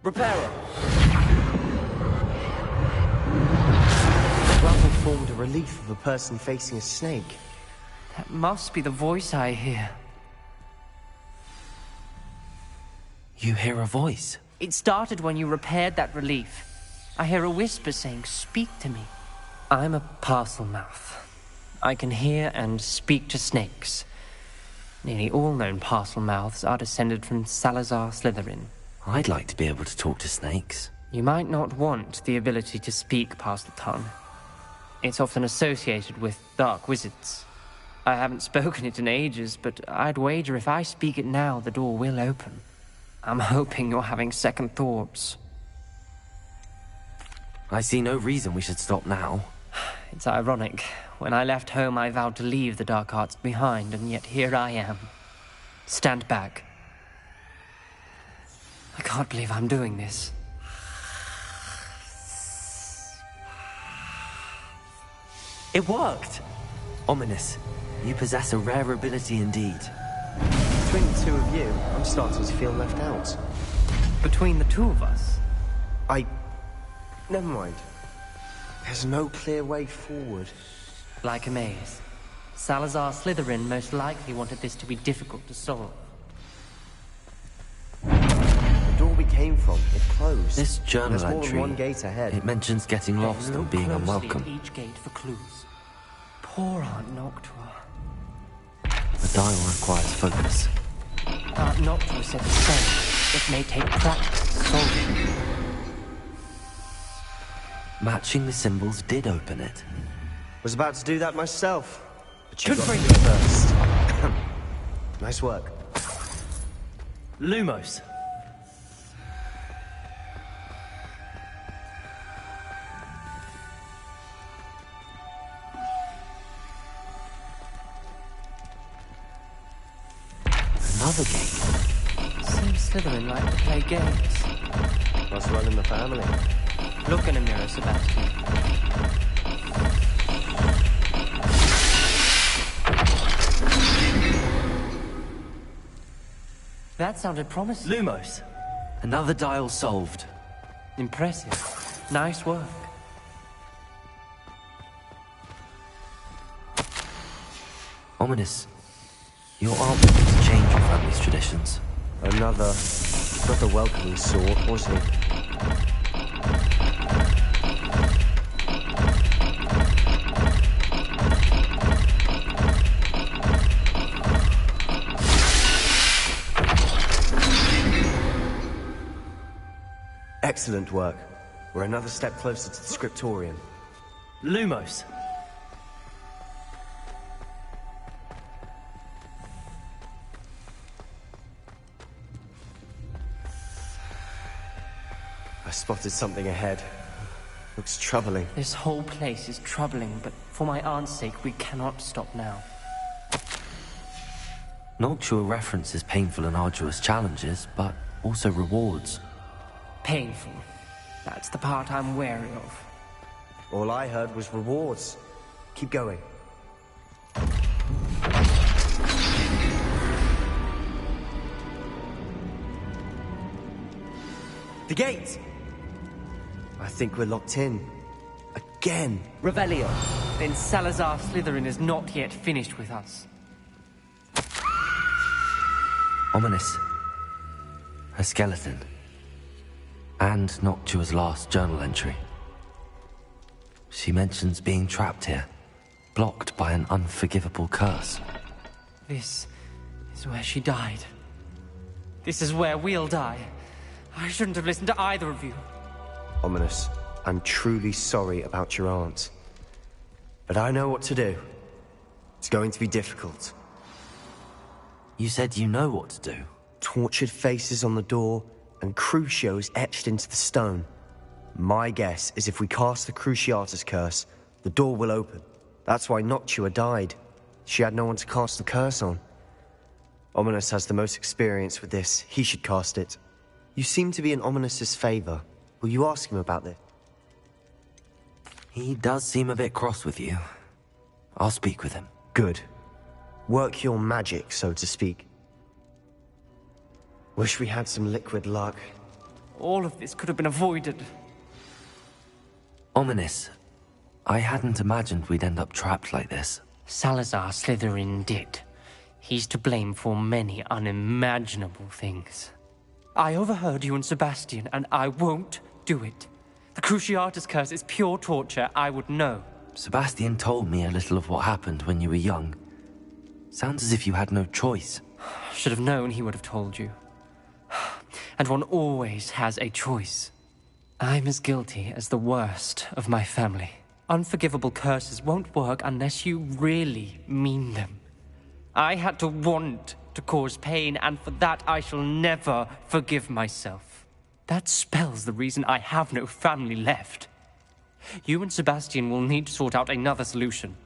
Reparo! The gravel formed a relief of a person facing a snake. That must be the voice I hear. You hear a voice? It started when you repaired that relief. I hear a whisper saying, "Speak to me." I'm a parcel mouth. I can hear and speak to snakes. Nearly all known parcel mouths are descended from Salazar Slytherin. I'd like to be able to talk to snakes. You might not want the ability to speak past the tongue. It's often associated with dark wizards. I haven't spoken it in ages, but I'd wager if I speak it now, the door will open. I'm hoping you're having second thoughts. I see no reason we should stop now. It's ironic. When I left home, I vowed to leave the dark arts behind, and yet here I am. Stand back. I can't believe I'm doing this. It worked! Ominous. You possess a rare ability indeed. Between the two of you, I'm starting to feel left out. Between the two of us? Never mind. There's no clear way forward. Like a maze. Salazar Slytherin most likely wanted this to be difficult to solve. The door we came from, it closed. This journal There's more entry, than one gate ahead. it mentions getting lost and being Look closely unwelcome. at each gate for clues. Poor Aunt Noctua. The dial requires focus. Aunt Noctua said the same. It may take practice to solve it. Matching the symbols did open it. Was about to do that myself. But you Good got for to you. do it first. Nice work. Lumos. Another game. Seems Slytherin like to play games. Must run in the family. Look in a mirror, Sebastian. That sounded promising. Lumos. Another dial solved. Impressive. Nice work. Ominous. Your aunt wanted to change your family's traditions. Another. Not the welcoming sort, was he? Excellent work. We're another step closer to the scriptorium. Lumos. I spotted something ahead. Looks troubling. This whole place is troubling, but for my aunt's sake, we cannot stop now. Noctua references painful and arduous challenges, but also rewards. Painful. That's the part I'm wary of. All I heard was rewards. Keep going. The gate! I think we're locked in. Again! Revelio. Then Salazar Slytherin is not yet finished with us. Ominous. A skeleton. And Noctua's last journal entry. She mentions being trapped here, blocked by an unforgivable curse. This is where she died. This is where we'll die. I shouldn't have listened to either of you. Ominous, I'm truly sorry about your aunt. But I know what to do. It's going to be difficult. You said you know what to do. Tortured faces on the door and Crucios etched into the stone. My guess is if we cast the Cruciatus curse, the door will open. That's why Noctua died. She had no one to cast the curse on. Ominous has the most experience with this. He should cast it. You seem to be in Ominous's favor. Will you ask him about this? He does seem a bit cross with you. I'll speak with him. Good. Work your magic, so to speak. Wish we had some liquid luck. All of this could have been avoided. Ominous, I hadn't imagined we'd end up trapped like this. Salazar Slytherin did. He's to blame for many unimaginable things. I overheard you and Sebastian, and I won't do it. The Cruciatus curse is pure torture, I would know. Sebastian told me a little of what happened when you were young. Sounds as if you had no choice. Should have known he would have told you. And one always has a choice. I'm as guilty as the worst of my family. Unforgivable curses won't work unless you really mean them. I had to want to cause pain, and for that I shall never forgive myself. That spells the reason I have no family left. You and Sebastian will need to sort out another solution.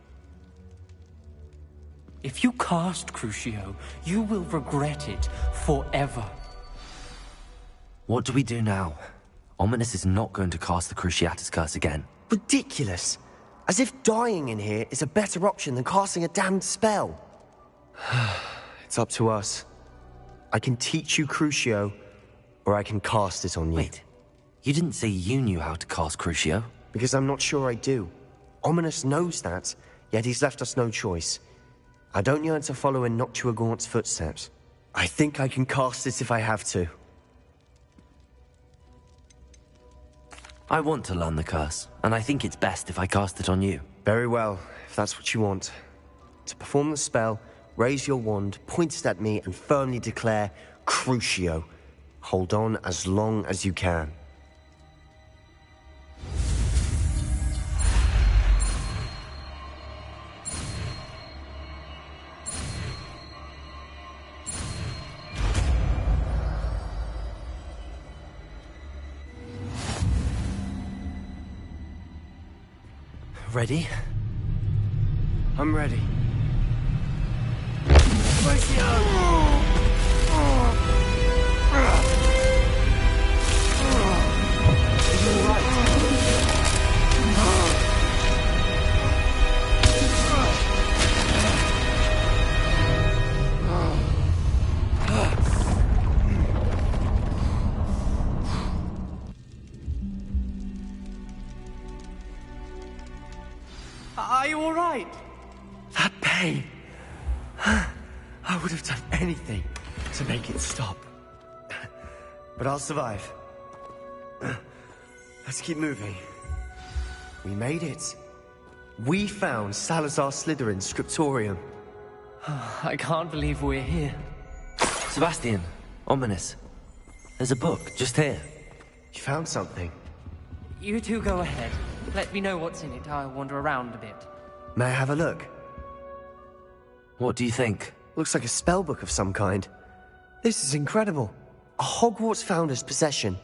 If you cast Crucio, you will regret it forever. What do we do now? Ominous is not going to cast the Cruciatus curse again. Ridiculous. As if dying in here is a better option than casting a damned spell. It's up to us. I can teach you Crucio, or I can cast it on you. Wait, you didn't say you knew how to cast Crucio? Because I'm not sure I do. Ominous knows that, yet he's left us no choice. I don't yearn to follow in Noctua Gaunt's footsteps. I think I can cast it if I have to. I want to learn the curse, and I think it's best if I cast it on you. Very well, if that's what you want. To perform the spell, raise your wand, point it at me, and firmly declare, Crucio. Hold on as long as you can. Ready? I'm ready. Are you all right? That pain. I would have done anything to make it stop. But I'll survive. Let's keep moving. We made it. We found Salazar Slytherin's scriptorium. I can't believe we're here. Sebastian, Ominous. There's a book just here. You found something. You two go ahead. Let me know what's in it. I'll wander around a bit. May I have a look? What do you think? Looks like a spell book of some kind. This is incredible. A Hogwarts founder's possession.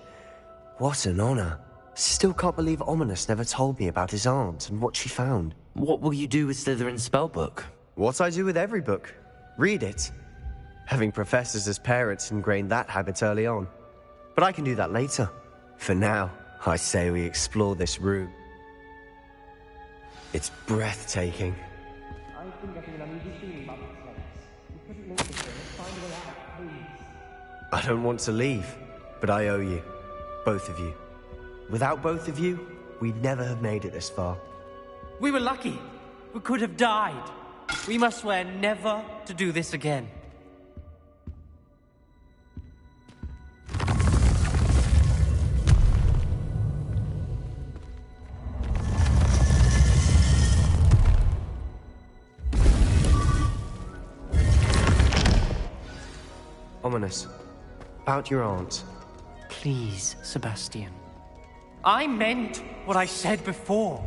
What an honor. Still can't believe Ominous never told me about his aunt and what she found. What will you do with Slytherin's spellbook? What I do with every book. Read it. Having professors as parents ingrained that habit early on. But I can do that later. For now, I say we explore this room. It's breathtaking. I think I can uneasy feeling about this place. You couldn't make it here. Find a way out, please. I don't want to leave, but I owe you. Both of you. Without both of you, we'd never have made it this far. We were lucky. We could have died. We must swear never to do this again. Ominous, about your aunt. Please, Sebastian. I meant what I said before.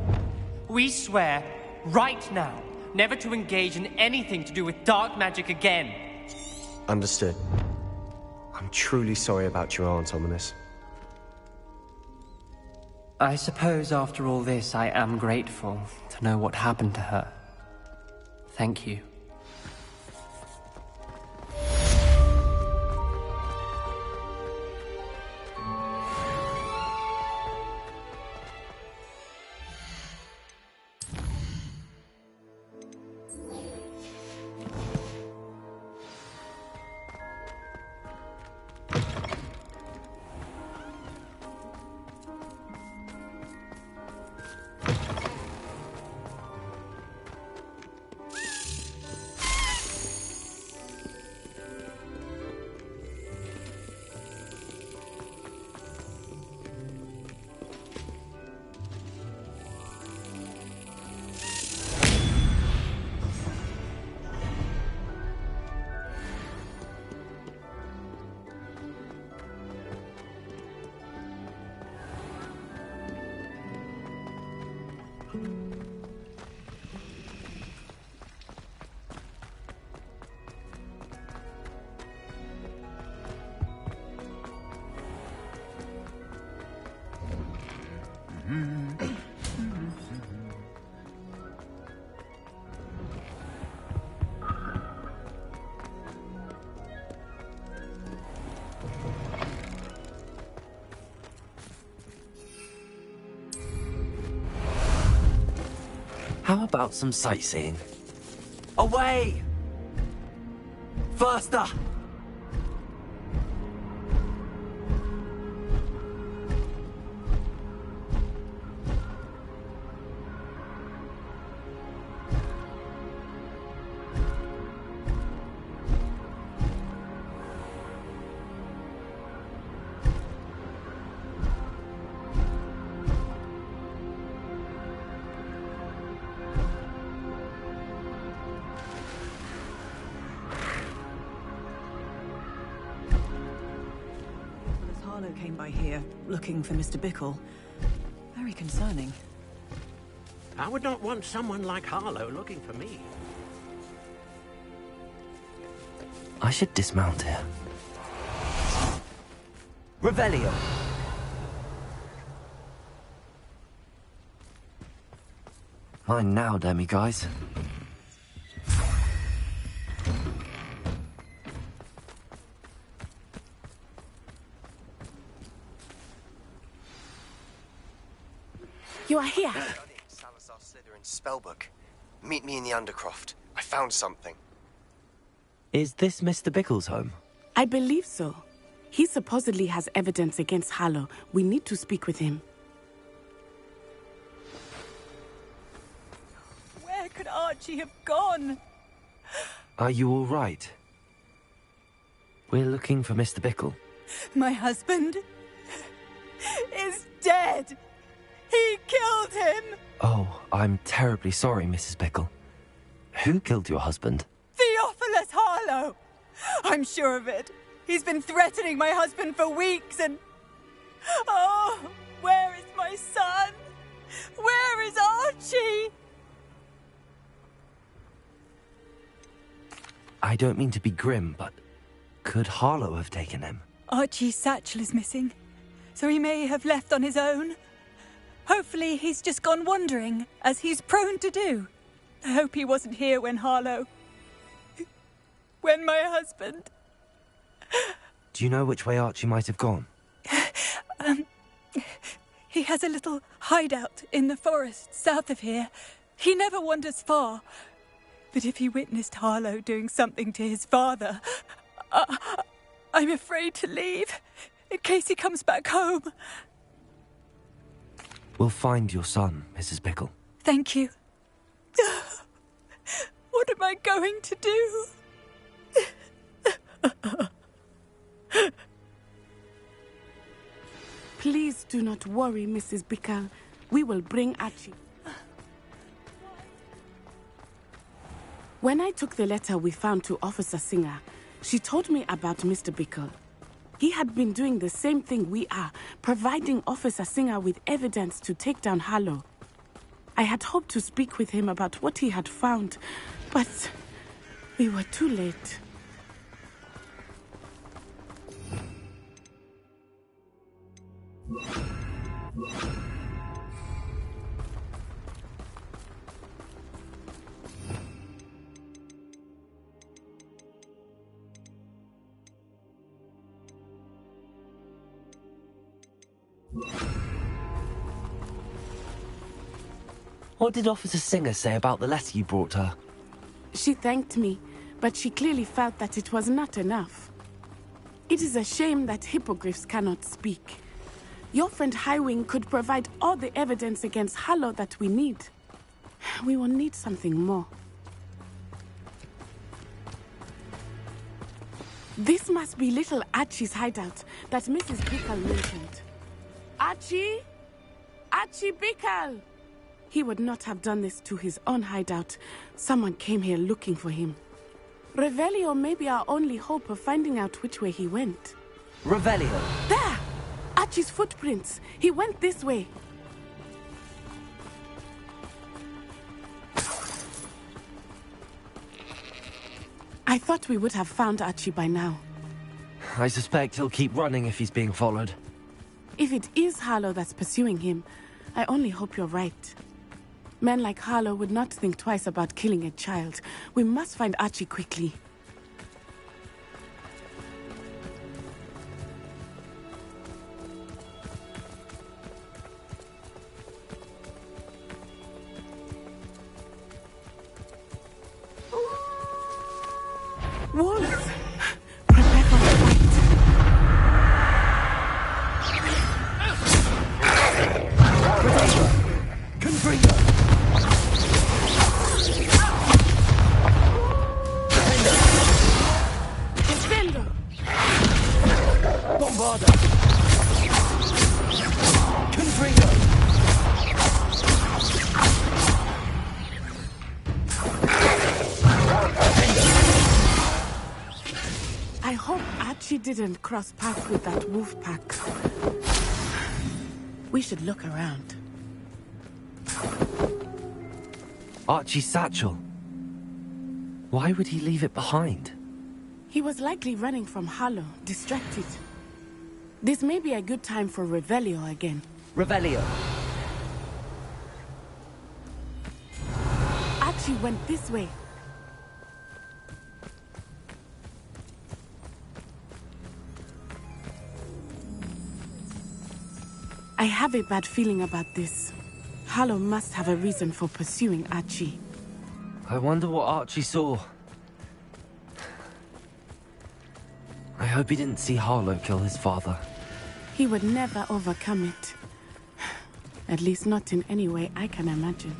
We swear, right now, never to engage in anything to do with dark magic again. Understood. I'm truly sorry about your aunt, Ominous. I suppose after all this, I am grateful to know what happened to her. Thank you. How about some sightseeing? Away! Faster! Came by here, looking for Mr. Bickle. Very concerning. I would not want someone like Harlow looking for me. I should dismount here. Revelio! Mine now, demi-guys. You are here. Salazar Slytherin's spellbook. Meet me in the Undercroft. I found something. Is this Mr. Bickle's home? I believe so. He supposedly has evidence against Harlow. We need to speak with him. Where could Archie have gone? Are you all right? We're looking for Mr. Bickle. My husband is dead. He killed him! Oh, I'm terribly sorry, Mrs. Bickle. Who killed your husband? Theophilus Harlow! I'm sure of it. He's been threatening my husband for weeks and... Oh, where is my son? Where is Archie? I don't mean to be grim, but could Harlow have taken him? Archie's satchel is missing, so he may have left on his own. Hopefully he's just gone wandering, as he's prone to do. I hope he wasn't here when Harlow... when my husband... Do you know which way Archie might have gone? He has a little hideout in the forest south of here. He never wanders far. But if he witnessed Harlow doing something to his father, I'm afraid to leave, in case he comes back home. We'll find your son, Mrs. Bickle. Thank you. What am I going to do? Please do not worry, Mrs. Bickle. We will bring Archie. When I took the letter we found to Officer Singer, she told me about Mr. Bickle. He had been doing the same thing we are, providing Officer Singer with evidence to take down Harlow. I had hoped to speak with him about what he had found, but we were too late. What did Officer Singer say about the letter you brought her? She thanked me, but she clearly felt that it was not enough. It is a shame that hippogriffs cannot speak. Your friend Highwing could provide all the evidence against Harlow that we need. We will need something more. This must be little Archie's hideout that Mrs. Bickle mentioned. Archie? Archie Bickle! He would not have done this to his own hideout. Someone came here looking for him. Revelio may be our only hope of finding out which way he went. Revelio? There! Archie's footprints. He went this way. I thought we would have found Archie by now. I suspect he'll keep running if he's being followed. If it is Harlow that's pursuing him, I only hope you're right. Men like Harlow would not think twice about killing a child. We must find Archie quickly. Wolves! Prepare for the fight. Confringo! Defendo! Bombarda! Confringo! I hope Archie didn't cross paths with that wolf pack. We should look around. Archie's satchel. Why would he leave it behind? He was likely running from Harlow, distracted. This may be a good time for Revelio again. Revelio. Archie went this way. I have a bad feeling about this. Harlow must have a reason for pursuing Archie. I wonder what Archie saw. I hope he didn't see Harlow kill his father. He would never overcome it. At least not in any way I can imagine.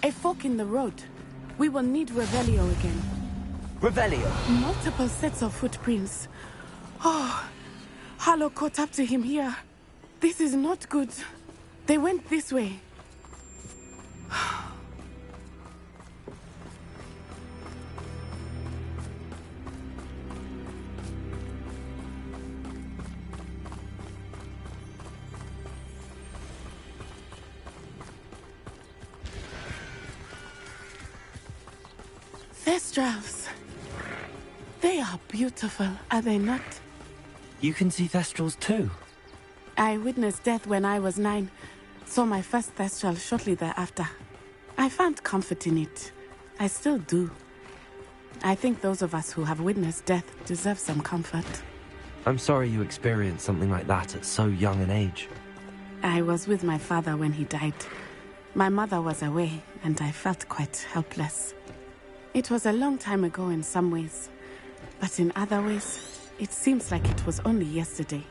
A fork in the road. We will need Revelio again. Revelio? Multiple sets of footprints. Oh, Harlow caught up to him here. This is not good. They went this way. Thestrals. They are beautiful, are they not? You can see Thestrals too? I witnessed death when I was 9. Saw my first Thestral shortly thereafter. I found comfort in it. I still do. I think those of us who have witnessed death deserve some comfort. I'm sorry you experienced something like that at so young an age. I was with my father when he died. My mother was away, and I felt quite helpless. It was a long time ago in some ways, but in other ways, it seems like it was only yesterday.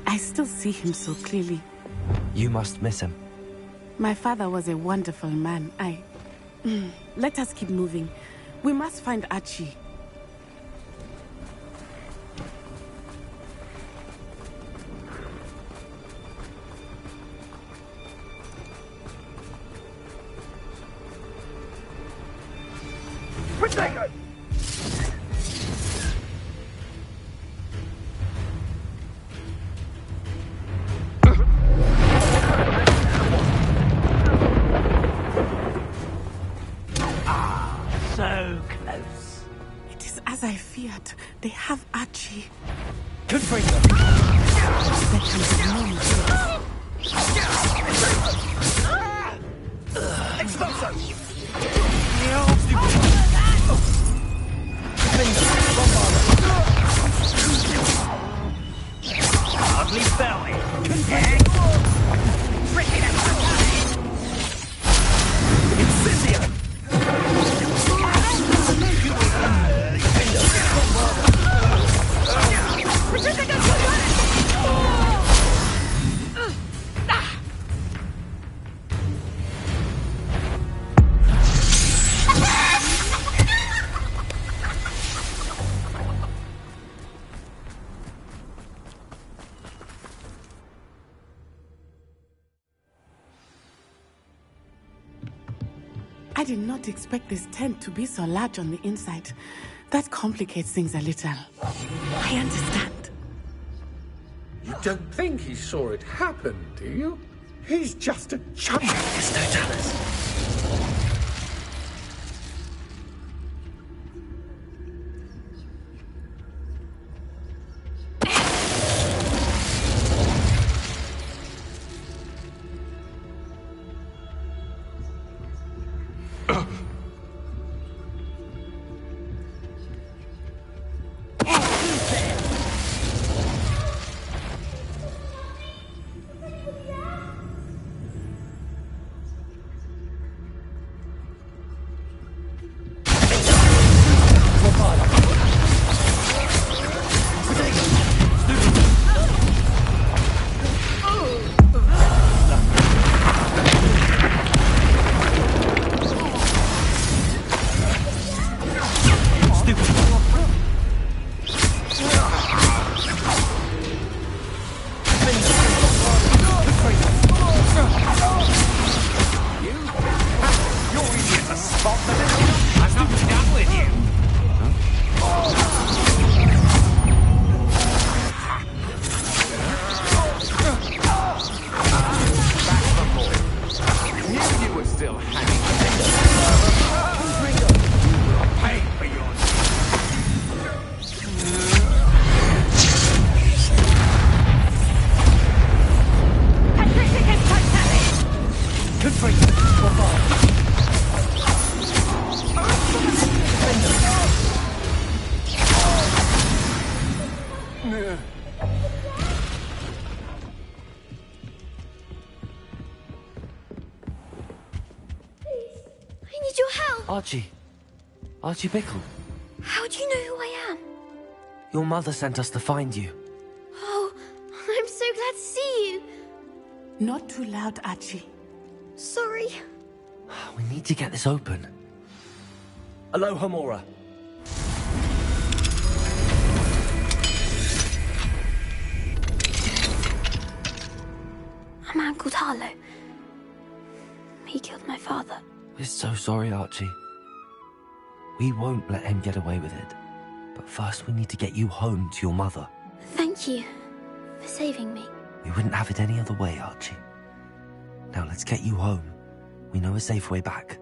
I still see him so clearly. You must miss him. My father was a wonderful man. Let us keep moving. We must find Archie. So close. It is as I feared. They have Archie. Good for you. There can be no mistake. Exploso! Ugly belly. Incendio! I did not expect this tent to be so large on the inside. That complicates things a little. I understand. You don't think he saw it happen, do you? He's just a chummy. There's no jealous. Archie Bickle. How do you know who I am? Your mother sent us to find you. Oh, I'm so glad to see you. Not too loud, Archie. Sorry. We need to get this open. Aloha, Mora. A man called Harlow. He killed my father. We're so sorry, Archie. We won't let him get away with it. But first we need to get you home to your mother. Thank you for saving me. We wouldn't have it any other way, Archie. Now let's get you home. We know a safe way back.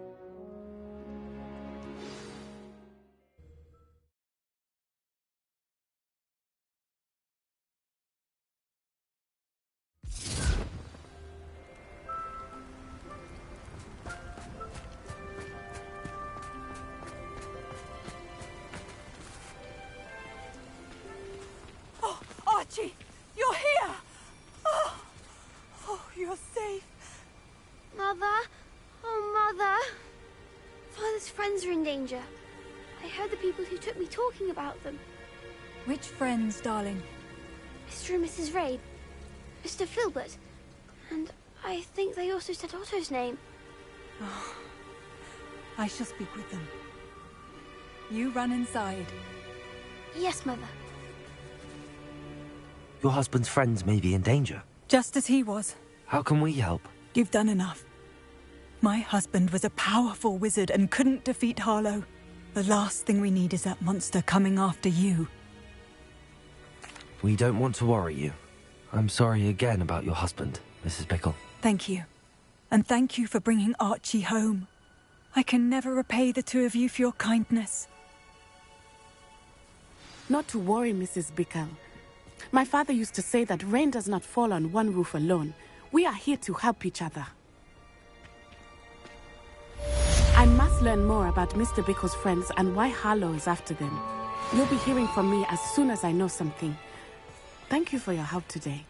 Archie, you're here! Oh, you're safe. Mother? Oh, Mother. Father's friends are in danger. I heard the people who took me talking about them. Which friends, darling? Mr. and Mrs. Rabe, Mr. Filbert, and I think they also said Otto's name. Oh, I shall speak with them. You run inside. Yes, Mother. Your husband's friends may be in danger. Just as he was. How can we help? You've done enough. My husband was a powerful wizard and couldn't defeat Harlow. The last thing we need is that monster coming after you. We don't want to worry you. I'm sorry again about your husband, Mrs. Bickle. Thank you. And thank you for bringing Archie home. I can never repay the two of you for your kindness. Not to worry, Mrs. Bickle. My father used to say that rain does not fall on one roof alone. We are here to help each other. I must learn more about Mr. Bickle's friends and why Harlow is after them. You'll be hearing from me as soon as I know something. Thank you for your help today.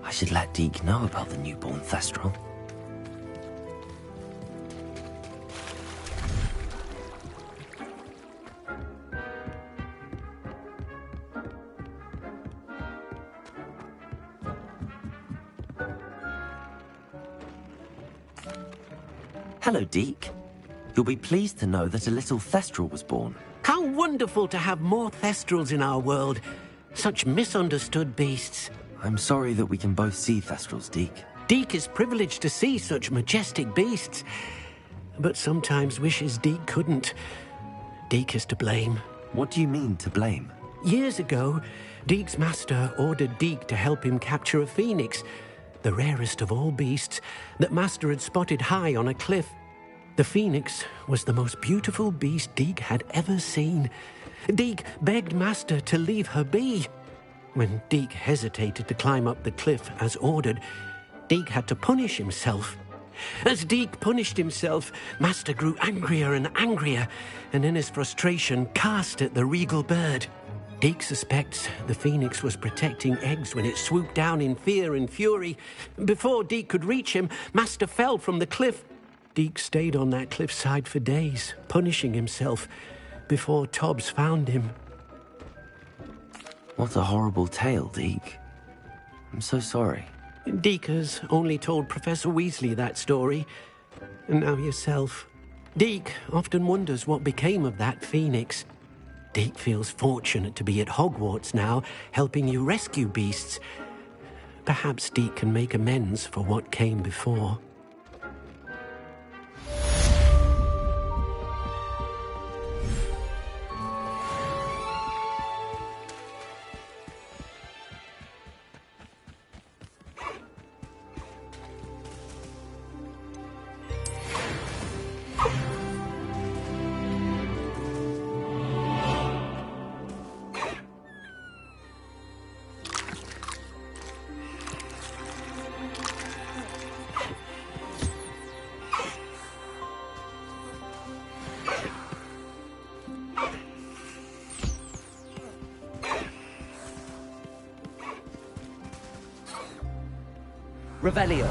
I should let Deke know about the newborn Thestral. Hello, Deke. You'll be pleased to know that a little Thestral was born. How wonderful to have more Thestrals in our world. Such misunderstood beasts. I'm sorry that we can both see Thestrals, Deke. Deke is privileged to see such majestic beasts, but sometimes wishes Deke couldn't. Deke is to blame. What do you mean, to blame? Years ago, Deke's master ordered Deke to help him capture a phoenix, the rarest of all beasts, that master had spotted high on a cliff. The phoenix was the most beautiful beast Deke had ever seen. Deke begged master to leave her be. When Deke hesitated to climb up the cliff as ordered, Deke had to punish himself. As Deke punished himself, master grew angrier and angrier, and in his frustration cast at the regal bird. Deke suspects the phoenix was protecting eggs when it swooped down in fear and fury. Before Deke could reach him, master fell from the cliff. Deke stayed on that cliffside for days, punishing himself, before Tobbs found him. What a horrible tale, Deke. I'm so sorry. Deke has only told Professor Weasley that story, and now yourself. Deke often wonders what became of that phoenix. Deke feels fortunate to be at Hogwarts now, helping you rescue beasts. Perhaps Deke can make amends for what came before. Revelio.